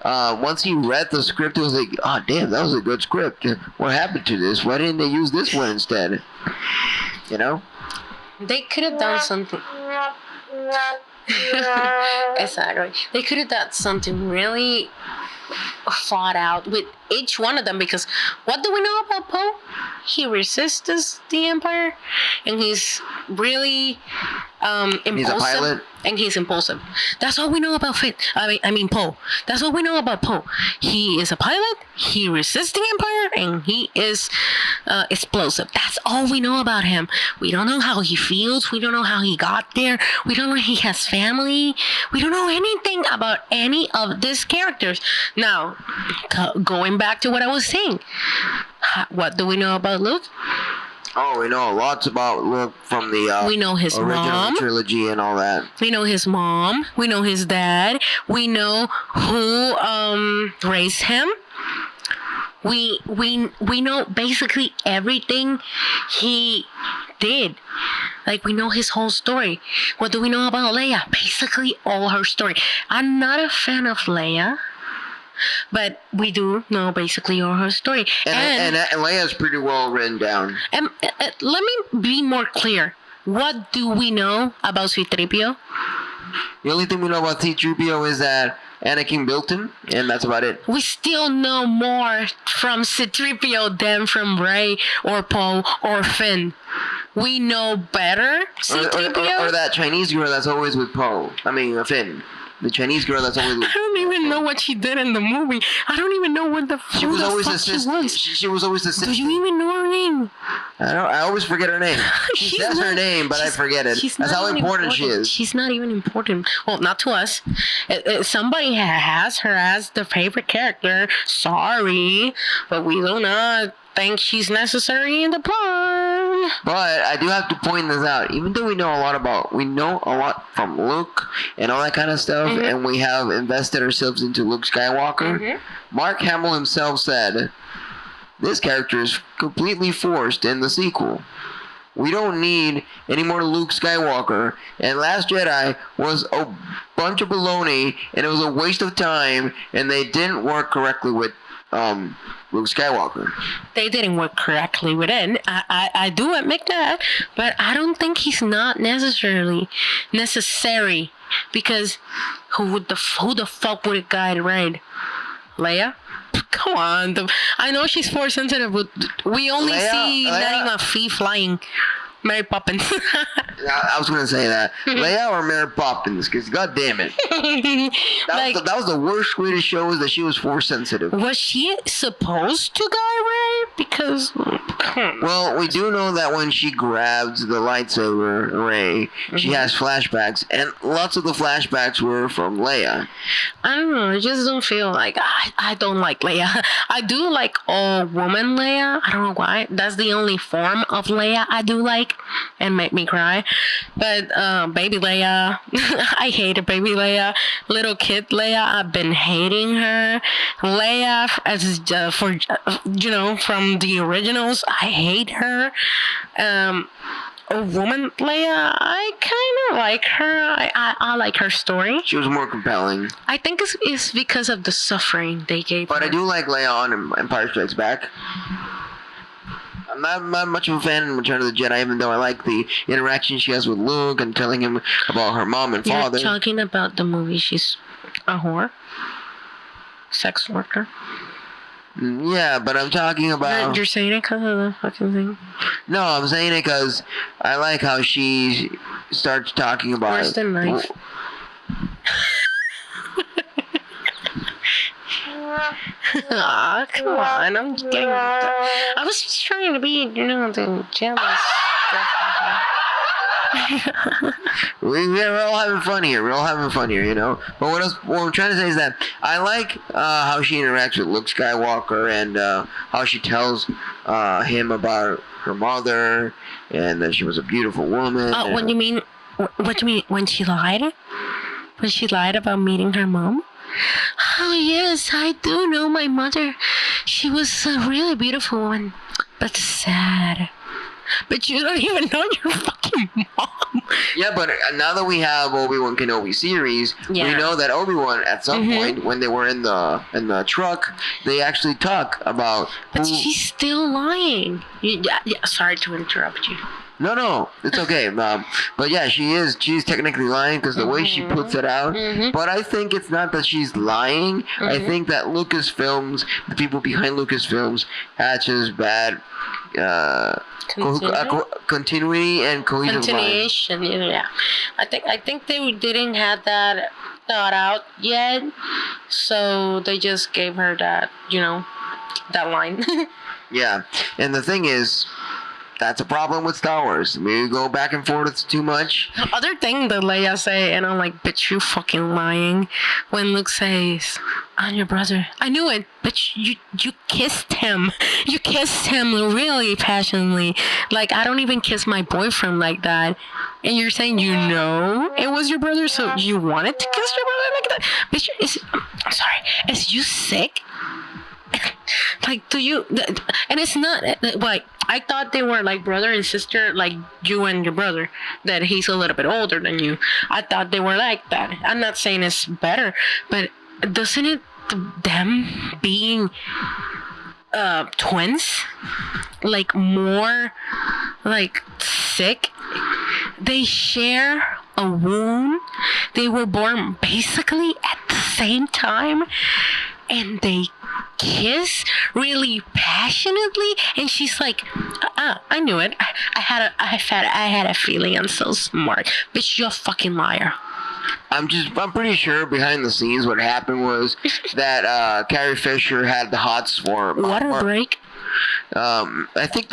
once he read the script, it was like, oh, damn, that was a good script. What happened to this? Why didn't they use this one instead? You know? They could have done something. Exactly. They could have done something really thought out with each one of them, because what do we know about Poe? He resists the Empire, and he's really impulsive. He's a pilot. And he's impulsive. That's all we know about Finn. I mean Poe. That's all we know about Poe. He is a pilot. He resists the Empire, and he is explosive. That's all we know about him. We don't know how he feels. We don't know how he got there. We don't know he has family. We don't know anything about any of these characters. Now, going back to what I was saying, what do we know about Luke? Oh, we know lots about Luke from the we know his original mom. trilogy and all that. We know his mom. We know his dad. We know who raised him. We know basically everything he did. Like, we know his whole story. What do we know about Leia? Basically all her story. I'm not a fan of Leia, but we do know basically all her story. And Leia's pretty well written down. And let me be more clear. What do we know about C-3PO? The only thing we know about C-3PO is that Anakin built him, and that's about it. We still know more from C-3PO than from Rey or Poe or Finn. We know better C-3PO. Or that Chinese girl that's always with Poe. I mean, Finn. The Chinese girl that's always with I don't even know what she did in the movie. I don't even know what the fuck she was always was. She was always the sister. Do you even know her name? I always forget her name. She says her name, but I forget it. That's how important she is. She's not even important. Well, not to us. Somebody has her as the favorite character. Sorry, but we do not think she's necessary in the plot. But I do have to point this out. Even though we know a lot from Luke and all that kind of stuff, and we have invested ourselves into Luke Skywalker, Mark Hamill himself said, this character is completely forced in the sequel. We don't need any more Luke Skywalker. And Last Jedi was a bunch of baloney, and it was a waste of time, and they didn't work correctly with Luke Skywalker. They didn't work correctly with it. I do admit that, but I don't think he's not necessary. Because who the fuck would a guy ride? Leia? Come on. I know she's force sensitive, but we only see Naima Fee flying. Mary Poppins. I was gonna say that. Leia or Mary Poppins, because god damn it. That was the worst way to show us that she was force sensitive. Was she supposed to guide Rey? Because well, we do know that when she grabs the lightsaber, Rey, she has flashbacks, and lots of the flashbacks were from Leia. I don't know, I just don't feel like I don't like Leia. I do like all woman Leia. I don't know why. That's the only form of Leia I do like and make me cry. But baby Leia, I hated baby Leia. Little kid Leia, I've been hating her. Leia, as from the originals, I hate her. A woman Leia, I kind of like her. I like her story. She was more compelling. I think it's because of the suffering they gave her. But I do like Leia on Empire Strikes Back. I'm not much of a fan in Return of the Jedi, even though I like the interaction she has with Luke and telling him about her mom and father. You're talking about the movie. She's a whore, sex worker. Yeah, but I'm talking about... You're saying it because of the fucking thing? No, I'm saying it because I like how she starts talking about... Where's the knife? Aw, come on, I'm just getting... I was just trying to be, the jealous. We're all having fun here. But what I'm trying to say is that I like how she interacts with Luke Skywalker and how she tells him about her mother and that she was a beautiful woman. Oh, what do you mean? What do you mean when she lied? When she lied about meeting her mom? Oh yes, I do know my mother. She was a really beautiful one, but sad. But you don't even know your fucking mom. Yeah, but now that we have Obi-Wan Kenobi series, we know that Obi-Wan at some point when they were in the truck, they actually talk about. But she's still lying. Sorry to interrupt you. No, it's okay. But yeah, she's technically lying because the way she puts it out. But I think it's not that she's lying. I think that Lucasfilms, the people behind Lucasfilms, had just bad continuity and continuation. Yeah, I think they didn't have that thought out yet, so they just gave her that that line. Yeah, and the thing is, that's a problem with Star Wars. We go back and forth, it's too much. The other thing that Leia say, and I'm like, bitch, you fucking lying. When Luke says, I'm your brother. I knew it, bitch, you kissed him. You kissed him really passionately. Like, I don't even kiss my boyfriend like that. And you're saying it was your brother, so you wanted to kiss your brother like that? Bitch, I'm sorry, is you sick? Like, do you... And it's not... Like, I thought they were like brother and sister, like you and your brother, that he's a little bit older than you. I thought they were like that. I'm not saying it's better, but doesn't it... them being twins, like more like sick, they share a womb, they were born basically at the same time, and they kiss really passionately, and she's like, I knew it. I had a feeling. I'm so smart. Bitch, you're a fucking liar. I'm pretty sure behind the scenes what happened was that Carrie Fisher had the hots for water break. I think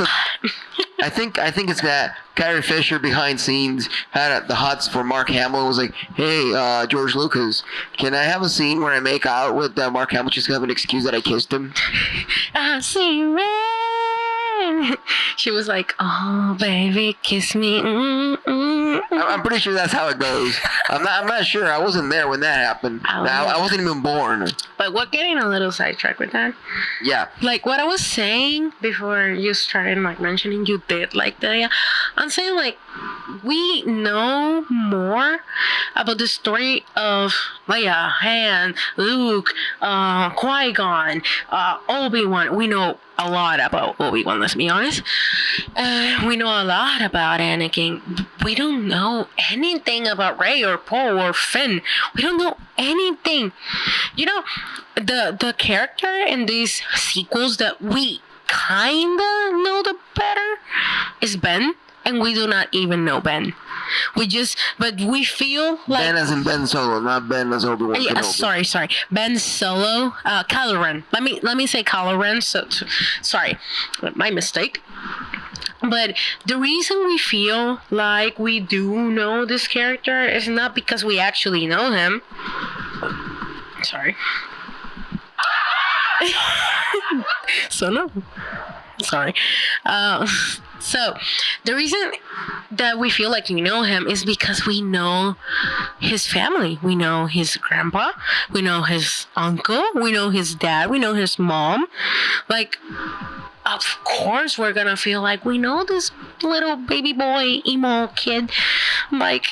it's that Carrie Fisher behind scenes had the hots for Mark Hamill. Was like, hey, George Lucas, can I have a scene where I make out with Mark Hamill just to have an excuse that I kissed him? I see you red. She was like, oh baby, kiss me. I'm pretty sure that's how it goes. I'm not sure. I wasn't there when that happened. I wasn't even born. But we're getting a little sidetracked with that. Yeah. Like what I was saying before you started like mentioning you did like that. I'm saying like we know more about the story of Leia, Han, Luke, Qui-Gon, Obi-Wan. We know a lot about Obi-Wan, let's be honest. We know a lot about Anakin. We don't know anything about Rey or Poe or Finn. We don't know anything. You know, the character in these sequels that we kinda know the better is Ben, and we do not even know Ben. But we feel like Ben as in Ben Solo, not Ben as Obi-Wan Kenobi. Sorry. Ben Solo, Kylo Ren. Let me say Kylo Ren. Sorry, my mistake. But the reason we feel like we do know this character is not because we actually know him. Sorry. So no. Sorry. So the reason that we feel like we know him is because we know his family. We know his grandpa. We know his uncle. We know his dad. We know his mom. Like, of course we're gonna feel like we know this little baby boy, emo kid. Like,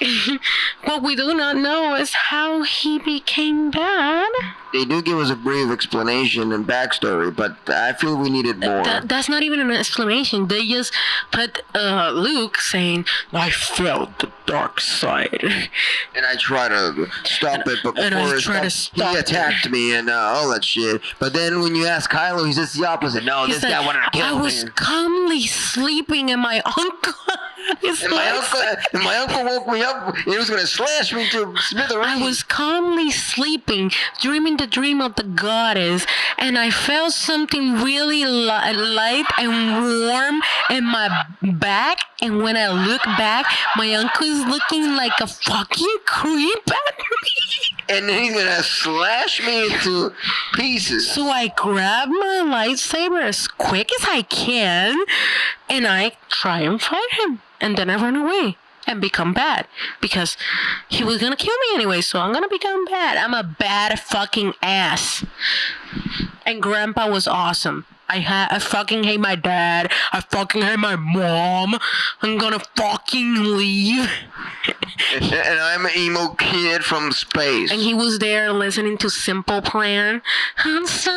what we do not know is how he became bad. They do give us a brief explanation and backstory, but I feel we needed more. That's not even an explanation. They just put Luke saying, "I felt the dark side," and I try to stop it, but before he attacked me and all that shit. But then when you ask Kylo, he says the opposite. No, this guy wanted to kill me. I was calmly sleeping, and my uncle. And my uncle woke me up. He was going to slash me to smithereens. I was calmly sleeping, dreaming the dream of the goddess, and I felt something really light and warm in my back. And when I look back, my uncle is looking like a fucking creep at me. And then he's going to slash me into pieces. So I grab my lightsaber as quick as I can, and I try and fight him. And then I run away and become bad because he was gonna kill me anyway, so I'm gonna become bad. I'm a bad fucking ass. And Grandpa was awesome. I fucking hate my dad. I fucking hate my mom. I'm gonna fucking leave. And I'm an emo kid from space. And he was there listening to Simple Plan. I'm sorry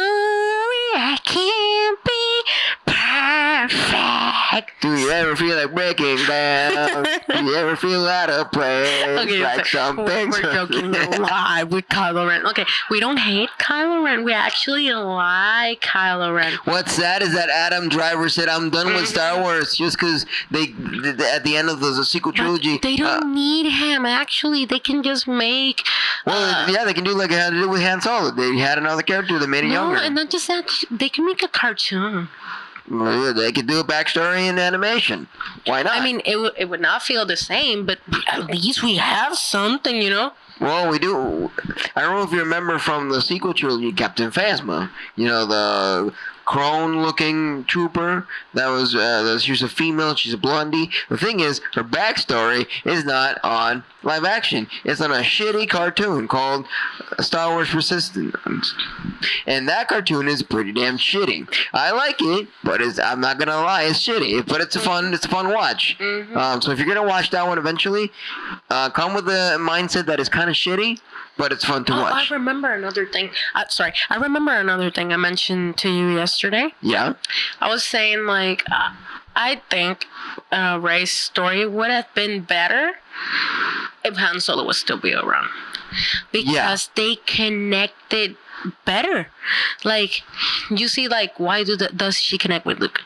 I can't be perfect. Do you ever feel like breaking down? Do you ever feel out of place? Like something? We're joking live with Kylo Ren. Okay, we don't hate Kylo Ren. We actually like Kylo Ren. What's sad is that Adam Driver said, "I'm done with Star Wars," just because they at the end of the sequel trilogy. But they don't need him. Actually, they can just make. Yeah, they can do like how they did with Han Solo. They had another character that made it younger. No, and not just that. They can make a cartoon. Well, yeah, they could do a backstory in animation. Why not? I mean, it would not feel the same, but at least we have something, you know? Well, we do. I don't know if you remember from the sequel trilogy, Captain Phasma. You know, the crone-looking trooper. She's a female. She's a blondie. The thing is, her backstory is not on live action. It's on a shitty cartoon called Star Wars Resistance, and that cartoon is pretty damn shitty. I like it, but I'm not gonna lie, it's shitty. But it's a fun watch. Mm-hmm. So if you're gonna watch that one eventually, come with the mindset that it's kind of shitty. But it's fun to watch. I remember another thing. I remember another thing I mentioned to you yesterday. Yeah? I was saying, like, I think Rey's story would have been better if Han Solo would still be around. Because they connected better. Like, you see, like, why does she connect with Luke?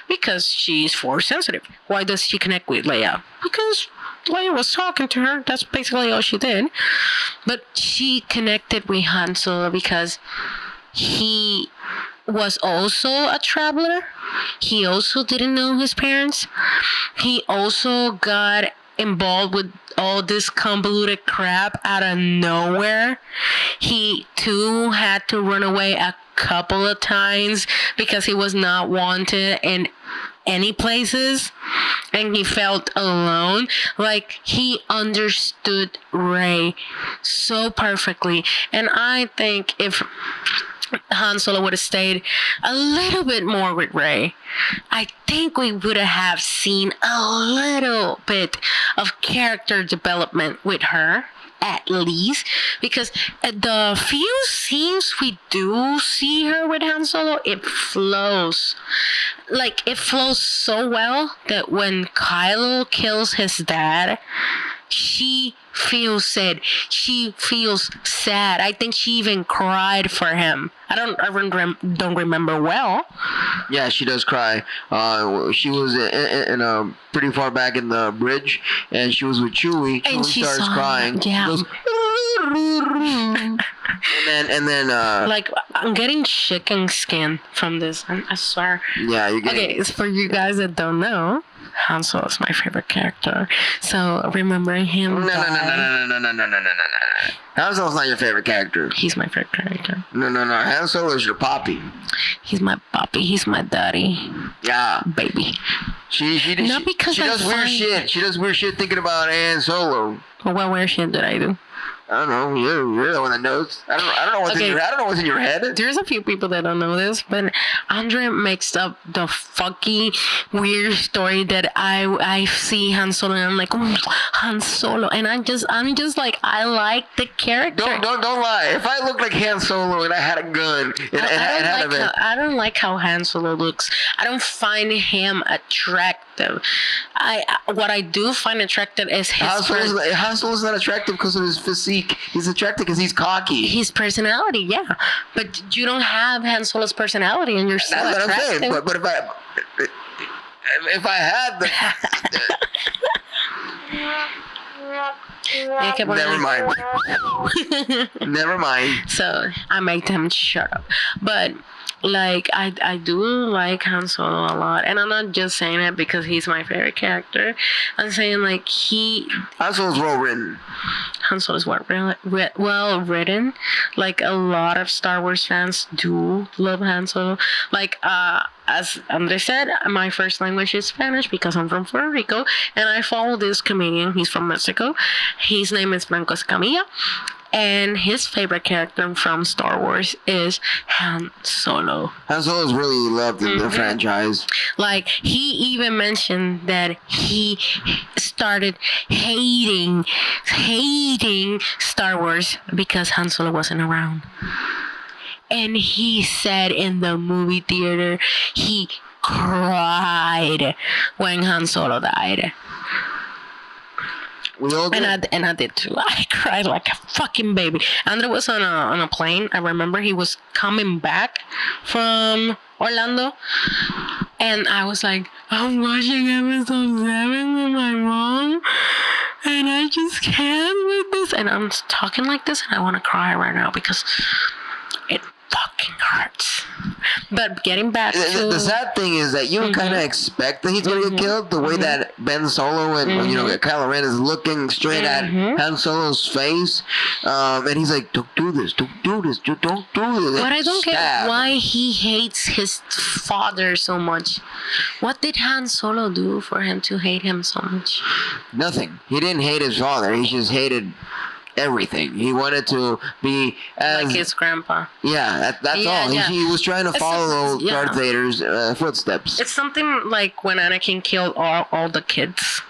Because she's force sensitive. Why does she connect with Leia? Because Leia was talking to her. That's basically all she did. But she connected with Han Solo because he was also a traveler. He also didn't know his parents. He also got involved with all this convoluted crap out of nowhere. He too had to run away a couple of times because he was not wanted in any places, and he felt alone. Like, he understood Rey so perfectly. And I think if Han Solo would have stayed a little bit more with Rey, I think we would have seen a little bit of character development with her, at least, because the few scenes we do see her with Han Solo, it flows. Like, it flows so well that when Kylo kills his dad, she feels sad. She feels sad. I think she even cried for him. I don't remember well. Yeah, she does cry. She was in a pretty far back in the bridge, and she was with Chewie. And she starts crying. Yeah. Goes, and then like, I'm getting chicken skin from this. I swear. Yeah, you're getting. Okay, it's for you guys that don't know. Han Solo is my favorite character, so remembering him. No. Han Solo's not your favorite character. He's my favorite character. No. Han Solo is your poppy. He's my poppy. He's my daddy. Yeah, baby. She Not because she does weird shit. She does weird shit thinking about Han Solo. Well, what weird shit did I do? I don't know. You're the one that knows. I don't know what's in your. I don't know what's in your head. There's a few people that don't know this, but Andre mixed up the fucking weird story that I see Han Solo and I'm like, Han Solo, and I'm just like, I like the character. Don't lie. If I looked like Han Solo and I had a gun I don't like how Han Solo looks. I don't find him attractive. What I do find attractive is his Han Solo's not attractive because of his physique. He's attractive because he's cocky. His personality, yeah. But you don't have Han Solo's personality and you're still That's attractive. what I'm saying. But if I had the... Never mind. Never mind. So I made them shut up. But like I do like Han Solo a lot, and I'm not just saying it because he's my favorite character. I'm saying like Han Solo's well written. Han Solo is well written. Like a lot of Star Wars fans do love Han Solo. Like as Andre said, my first language is Spanish because I'm from Puerto Rico, and I follow this comedian. He's from Mexico. His name is Franco Escamilla. And his favorite character from Star Wars is Han Solo. Han Solo is really loved in the franchise. Like, he even mentioned that he started hating Star Wars because Han Solo wasn't around. And he said in the movie theater, he cried when Han Solo died. And I did too. I cried like a fucking baby. Andre was on a plane. I remember he was coming back from Orlando, and I was like, I'm watching episode 7 with my mom, and I just can't with this. And I'm talking like this, and I want to cry right now because it fucking hurts. But getting back to the sad thing is that you kind of expect that he's gonna get killed. The way that Ben Solo and Kylo Ren is looking straight at Han Solo's face, and he's like, "Don't do this! Don't do this! Don't do this!" But I don't get why he hates his father so much. What did Han Solo do for him to hate him so much? Nothing. He didn't hate his father. He just hated everything. He wanted to be as like his grandpa. Yeah, that's all. Yeah. He was trying to follow Darth Vader's footsteps. It's something like when Anakin killed all the kids.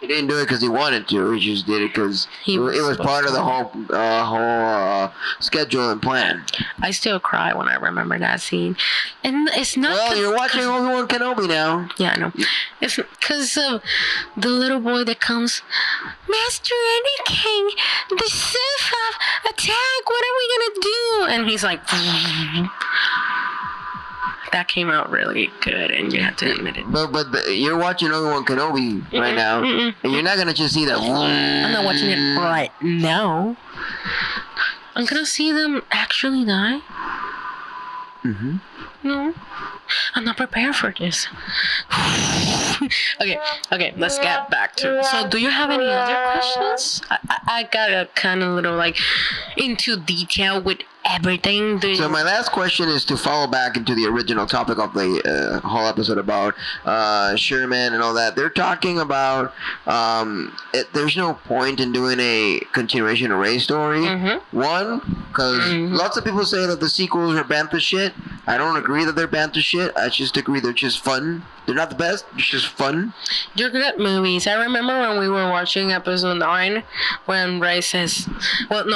He didn't do it because he wanted to. He just did it because it was part of the whole schedule and plan. I still cry when I remember that scene, and it's not. Well, you're watching Obi-Wan Kenobi now. Yeah, I know. It's because of the little boy that comes, Master Anakin, the Sith have attacked. What are we gonna do? And he's like. That came out really good, and you have to admit it. But you're watching Obi-Wan Kenobi right now, and you're not gonna just see that. I'm not watching it right now. I'm gonna see them actually die. No, I'm not prepared for this. Okay, let's get back to. So, do you have any other questions? I got a kind of little like into detail with everything. So my last question is to follow back into the original topic of the whole episode about Sharmeen and all that. They're talking about there's no point in doing a continuation of Rey's story. One, because lots of people say that the sequels are bantha shit. I don't agree that they're bantha shit. I just agree they're just fun. They're not the best. It's just fun. They're good movies. I remember when we were watching episode 9 when Rey says, when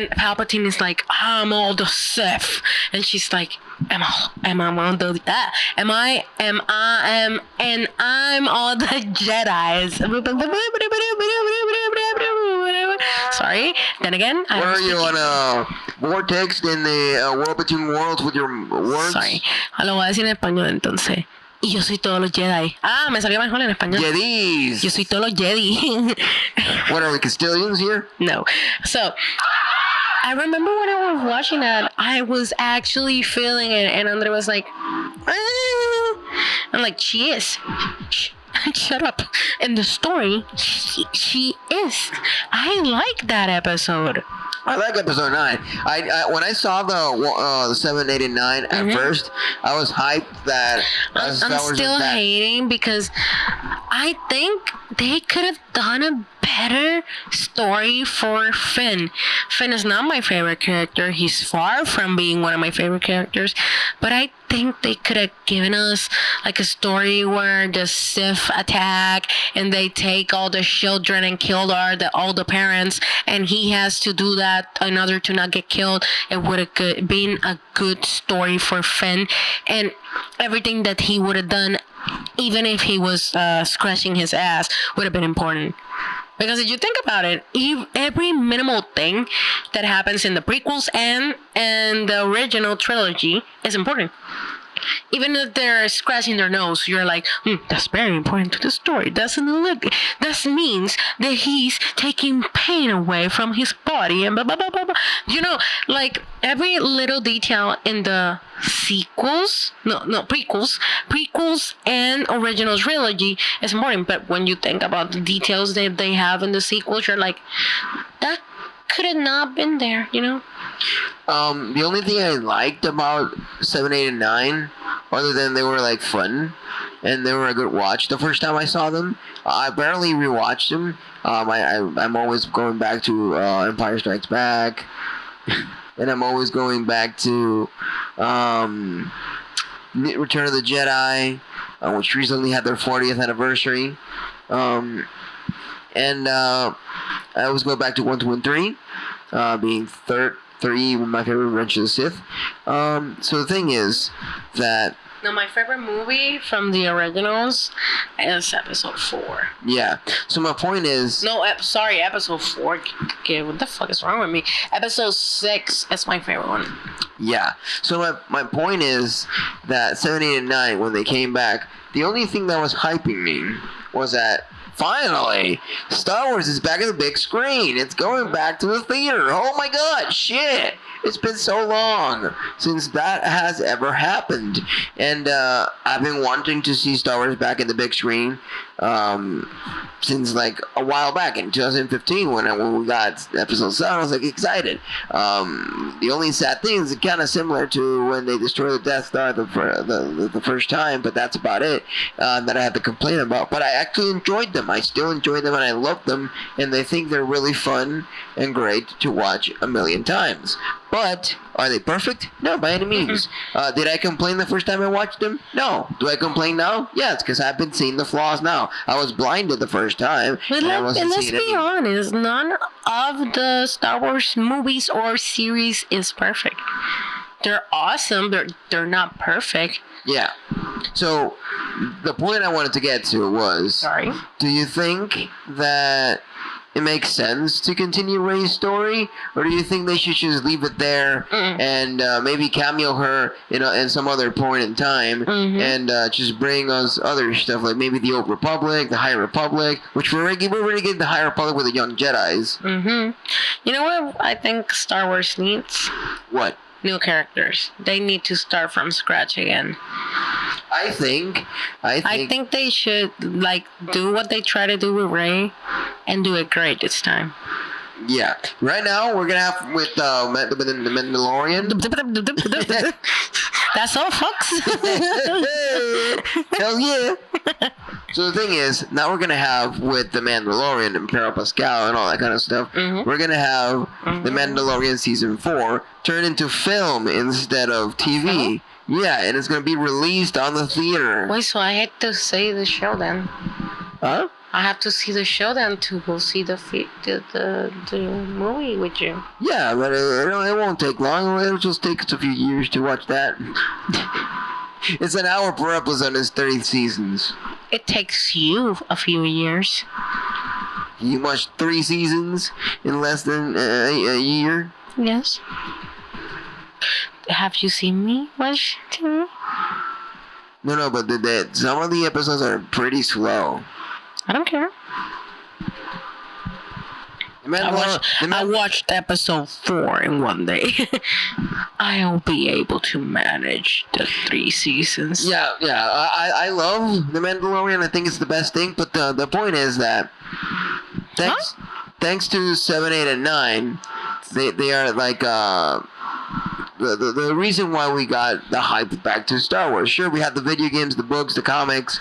Palpatine is like, I'm all the Sith, and she's like, I'm all the Jedis. Sorry. Then again, what are you on a vortex in the world between worlds with your words? Sorry. Lo voy a decir en español entonces. Y yo soy todos los Jedi. Me salió mejor en español. Jedis. Yo soy todos los Jedi. What are we, Castilians here? No. So, I remember when I was watching that, I was actually feeling it, and Andre was like, I'm like, she is. Shut up. In the story, she is. I like that episode. I like episode 9. I when I saw the 7, 8, and 9 at first, I was hyped that I'm still hating because I think they could have done a better story for Finn. Finn is not my favorite character. He's far from being one of my favorite characters. But I think they could have given us like a story where the Sith attack and they take all the children and kill all the parents, and he has to do that in order to not get killed. It would have been a good story for Finn, and everything that he would have done, even if he was scratching his ass, would have been important. Because if you think about it, every minimal thing that happens in the prequels and the original trilogy is important. Even if they're scratching their nose, you're like, that's very important to the story. That means that he's taking pain away from his body and blah, blah, blah, blah, blah. You know, like every little detail in the prequels and original trilogy is important. But when you think about the details that they have in the sequels, you're like, that could have not been there, you know? The only thing I liked about 7, 8, and 9, other than they were like fun and they were a good watch the first time I saw them, I barely rewatched them. I'm always going back to Empire Strikes Back, and I'm always going back to Return of the Jedi, which recently had their 40th anniversary. And I always go back to 1, 2, and 3, being 3 my favorite Revenge of the Sith. So the thing is that... No, my favorite movie from the originals is episode 4. Yeah. So my point is... No, episode 4. Okay, what the fuck is wrong with me? Episode 6 is my favorite one. Yeah. So my point is that 7, 8, and 9, when they came back, the only thing that was hyping me was that finally, Star Wars is back on the big screen. It's going back to the theater. Oh my god, shit. It's been so long since that has ever happened. And I've been wanting to see Star Wars back in the big screen since like a while back in 2015 when we got episode 7. I was like excited. The only sad thing is it's kind of similar to when they destroyed the Death Star the first time, but that's about it that I had to complain about. But I actually enjoyed them. I still enjoy them and I love them, and I think they're really fun and great to watch a million times. But are they perfect? No, by any means. Did I complain the first time I watched them? No. Do I complain now? Yes, because I've been seeing the flaws now. I was blinded the first time. But let's be honest, none of the Star Wars movies or series is perfect. They're awesome, but they're not perfect. Yeah. So the point I wanted to get to was... Sorry? Do you think that it makes sense to continue Rey's story, or do you think they should just leave it there and maybe cameo her in some other point in time and just bring us other stuff like maybe the Old Republic, the High Republic, which we're already getting the High Republic with the young Jedis. You know what I think Star Wars needs? What? New characters. They need to start from scratch again. I think they should like do what they try to do with Rey and do it great this time. Yeah. Right now we're gonna have with the Mandalorian. That's all, folks. Hell yeah. So the thing is, now we're gonna have with the Mandalorian and Pedro Pascal and all that kind of stuff. We're gonna have the Mandalorian season 4 turn into film instead of TV. Yeah, and it's gonna be released on the theater. Wait, so I had to see the show then? Huh? I have to see the show then to go see the movie with you. Yeah, but it won't take long. It'll just take us a few years to watch that. It's an hour per episode. It's 30 seasons. It takes you a few years. You watched 3 seasons in less than a year? Yes. Have you seen me watch TV? No, but some of the episodes are pretty slow. I don't care. I watched episode 4 in one day. I'll be able to manage the 3 seasons. Yeah. I love The Mandalorian. I think it's the best thing. But the point is that thanks to 7, 8, and 9, they are like the reason why we got the hype back to Star Wars. Sure, we had the video games, the books, the comics,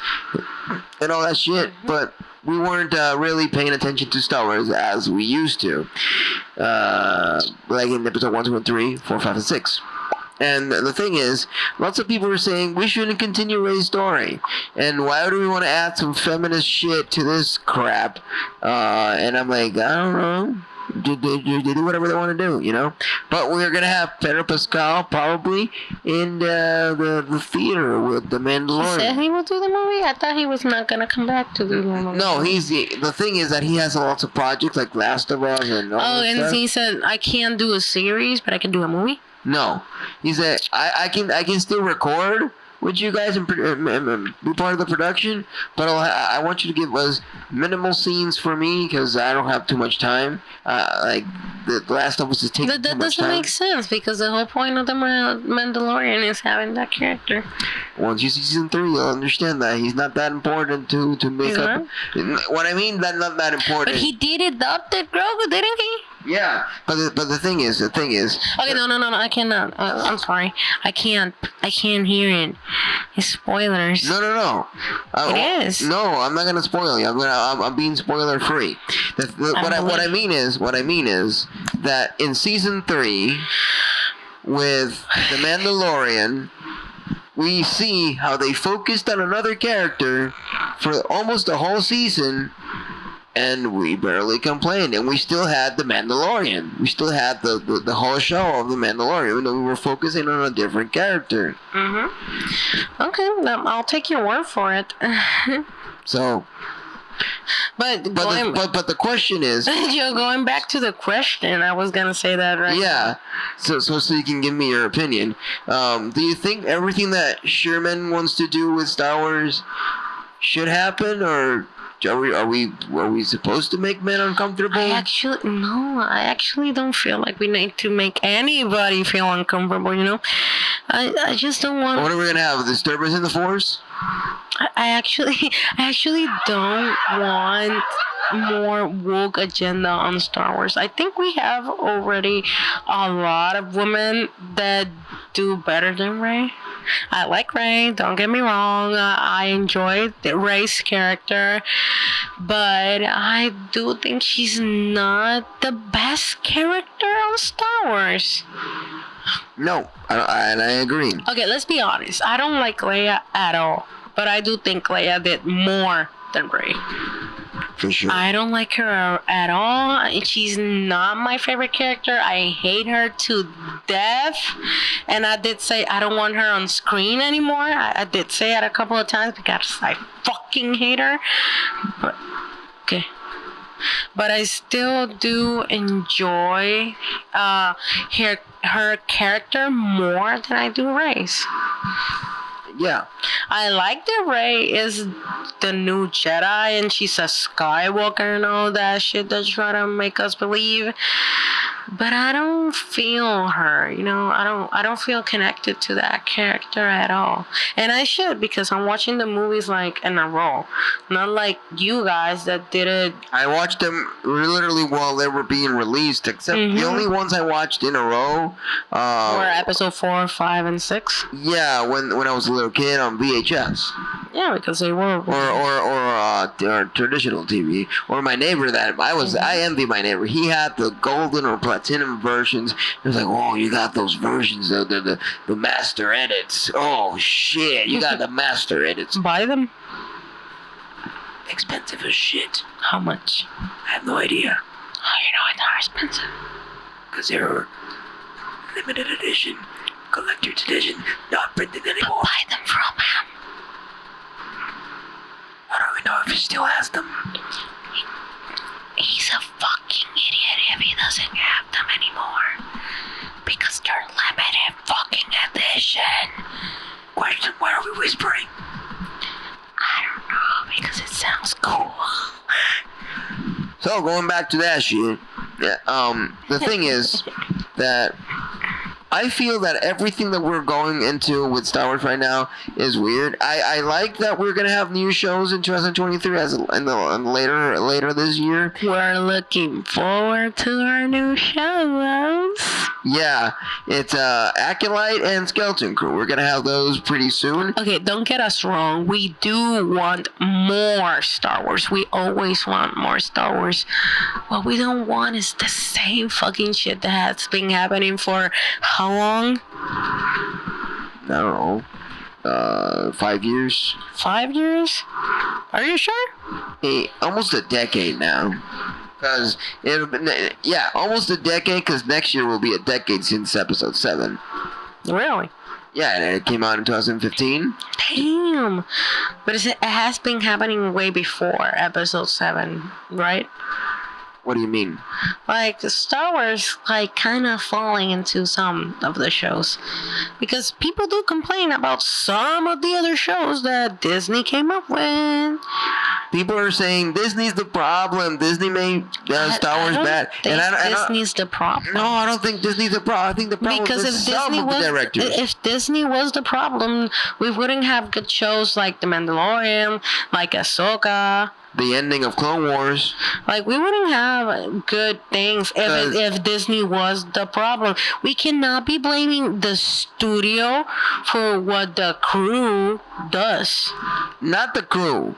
and all that shit. But we weren't really paying attention to Star Wars as we used to, like in episode 1, 2, and 3, 4, 5, and 6. And the thing is, lots of people are saying we shouldn't continue Rey's story, and why do we want to add some feminist shit to this crap? And I'm like, I don't know. They do whatever they want to do, you know. But we're gonna have Pedro Pascal probably in the theater with the Mandalorian. He said he would do the movie. I thought he was not gonna come back to do the movie. No, the thing is that he has lots of projects like Last of Us and all that and stuff. he said I can't do a series, but I can do a movie. No, he said I can still record with you guys and be part of the production, but I want you to give us minimal scenes for me because I don't have too much time. Like the Last of Us is taking too much time. That doesn't make sense because the whole point of the Mandalorian is having that character. Once you see season 3, you'll understand that he's not that important to make He's up. What I mean, that not that important. But he did adopt that Grogu, didn't he? Yeah, but the thing is. Okay, no, I cannot. I'm sorry, I can't hear it. It's spoilers. No. It is. No, I'm not gonna spoil you. I'm being spoiler free. What I mean is that in season 3, with the Mandalorian, we see how they focused on another character for almost the whole season. And we barely complained, and we still had the Mandalorian. We still had the whole show of the Mandalorian, even though we were focusing on a different character. Okay, I'll take your word for it. So, but the question is, you're going back to the question. I was gonna say that right. Yeah. So you can give me your opinion. Do you think everything that Sharmeen wants to do with Star Wars should happen, or are we supposed to make men uncomfortable? I actually don't feel like we need to make anybody feel uncomfortable, you know? I just don't want... What are we going to have, a disturbance in the Force? I actually don't want more woke agenda on Star Wars. I think we have already a lot of women that do better than Rey. I like Rey, don't get me wrong. I enjoyed Rey's character, but I do think she's not the best character on Star Wars. No, and I agree. Okay, let's be honest. I don't like Leia at all, but I do think Leia did more than Rey. For sure. I don't like her at all. She's not my favorite character. I hate her to death. And I did say I don't want her on screen anymore. I did say it a couple of times because I fucking hate her. But, okay. But I still do enjoy her character more than I do Rey's. Yeah. I like that Rey is the new Jedi and she's a Skywalker and all that shit that try to make us believe. But I don't feel her, you know. I don't feel connected to that character at all. And I should, because I'm watching the movies like in a row. Not like you guys that did it. I watched them literally while they were being released, except the only ones I watched in a row were episode 4, 5, and 6. Yeah, when I was a little kid on VHS. Yeah, because they were. Or traditional TV. Or my neighbor that I envy my neighbor. He had the golden or platinum versions. It was like, oh, you got those versions, the master edits. Oh shit, you got the master edits. Buy them. Expensive as shit. How much? I have no idea. Oh, you know they're expensive. Because they're limited edition, collector's edition, not printed anymore. But buy them from him. How do we know if he still has them? He's a fucking idiot if he doesn't have them anymore. Because they're limited fucking edition. Question, why are we whispering? I don't know, because it sounds cool. So, going back to that shit, the thing is that I feel that everything that we're going into with Star Wars right now is weird. I like that we're gonna have new shows in 2023 later this year. We're looking forward to our new shows. Yeah, it's Acolyte and Skeleton Crew. We're gonna have those pretty soon. Okay, don't get us wrong. We do want more Star Wars. We always want more Star Wars. What we don't want is the same fucking shit that has been happening for how long? I don't know. 5 years. 5 years? Are you sure? Almost a decade now. Because almost a decade. Because next year will be a decade since Episode 7. Really? Yeah, and it came out in 2015. Damn. But it has been happening way before Episode 7, right? What do you mean? Like, Star Wars, like, kind of falling into some of the shows. Because people do complain about some of the other shows that Disney came up with. People are saying Disney's the problem. Disney made Star Wars bad. Disney's the problem. No, I don't think Disney's the problem. I think the problem is some of the directors. If Disney was the problem, we wouldn't have good shows like The Mandalorian, like Ahsoka. The ending of Clone Wars. Like, we wouldn't have good things if Disney was the problem. We cannot be blaming the studio for what the crew does. Not the crew.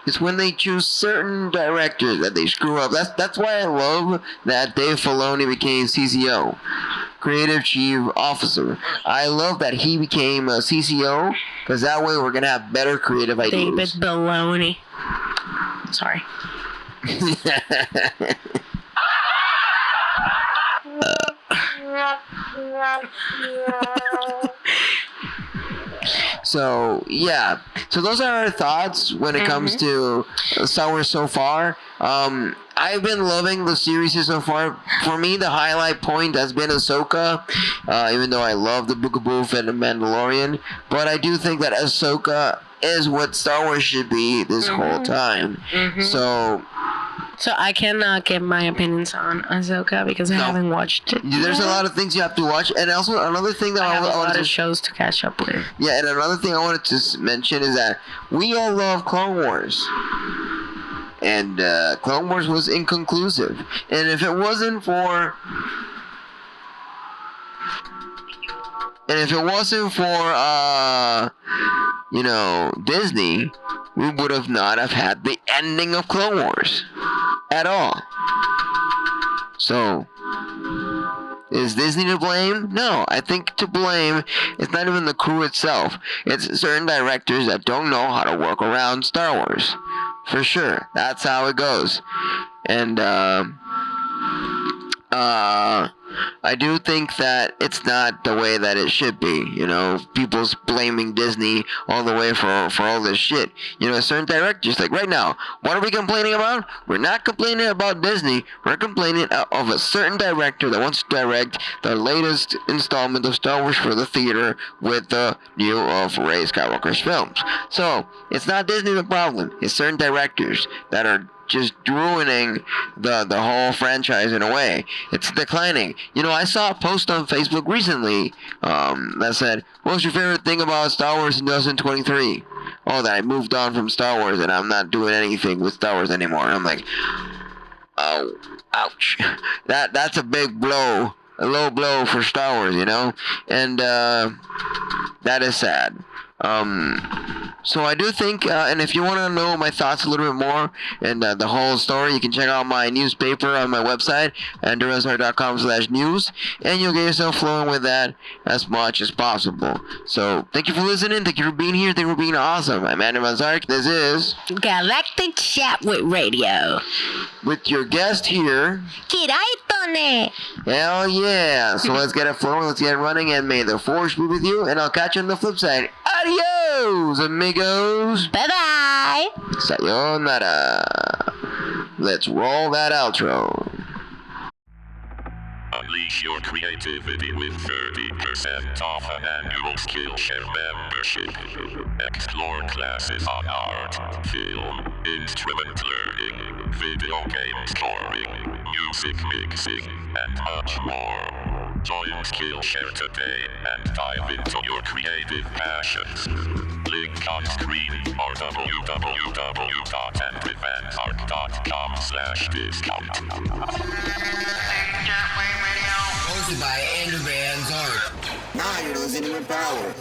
It's when they choose certain directors that they screw up. That's why I love that Dave Filoni became CCO, Creative Chief Officer. I love that he became a CCO, because that way we're going to have better creative ideas. David Filoni. Sorry. So those are our thoughts when it comes to Star Wars so far. I've been loving the series so far. For me, the highlight point has been Ahsoka, even though I love the Book of Boba Fett and Mandalorian. But I do think that Ahsoka is what Star Wars should be this whole time. So I cannot give my opinions on Ahsoka because I haven't watched it. There's a lot of things you have to watch, and also another thing that I have a lot of shows to catch up with. Yeah, and another thing I wanted to mention is that we all love Clone Wars. And Clone Wars was inconclusive. And if it wasn't for Disney, we would have not have had the ending of Clone Wars at all. So, is Disney to blame? No, I think to blame it's not even the crew itself. It's certain directors that don't know how to work around Star Wars. For sure. That's how it goes. And, I do think that it's not the way that it should be. People's blaming Disney all the way for all this shit. Certain directors, like right now, what are we complaining about? We're not complaining about Disney. We're complaining of a certain director that wants to direct the latest installment of Star Wars for the theater with the new of Rey Skywalker's films. So, it's not Disney the problem. It's certain directors that are just ruining the whole franchise in a way. It's declining. I saw a post on Facebook recently that said, "What's your favorite thing about Star Wars in 2023?" Oh, that I moved on from Star Wars and I'm not doing anything with Star Wars anymore. And I'm like, oh, ouch. That's a big blow, a low blow for Star Wars, and that is sad. So I do think, and if you want to know my thoughts a little bit more and the whole story, you can check out my newspaper on my website, andrewazar.com/news, and you'll get yourself flowing with that as much as possible. So thank you for listening. Thank you for being here. Thank you for being awesome. I'm Andrew Zark. This is Galactic ChatWave Radio. With your guest here, Kiraito-ne. Hell yeah. So let's get it flowing. Let's get it running. And may the force be with you. And I'll catch you on the flip side. Adios, amigos. Bye-bye. Sayonara. Let's roll that outro. Unleash your creativity with 30% off an annual Skillshare membership. Explore classes on art, film, instrument learning, video game scoring, music mixing, and much more. Join Skillshare today and dive into your creative passions. Link on screen or www.enterprisearc.com/discount. Galactic ChatWave Radio. Hosted by Andrew Van Zark. Now you're listening with power.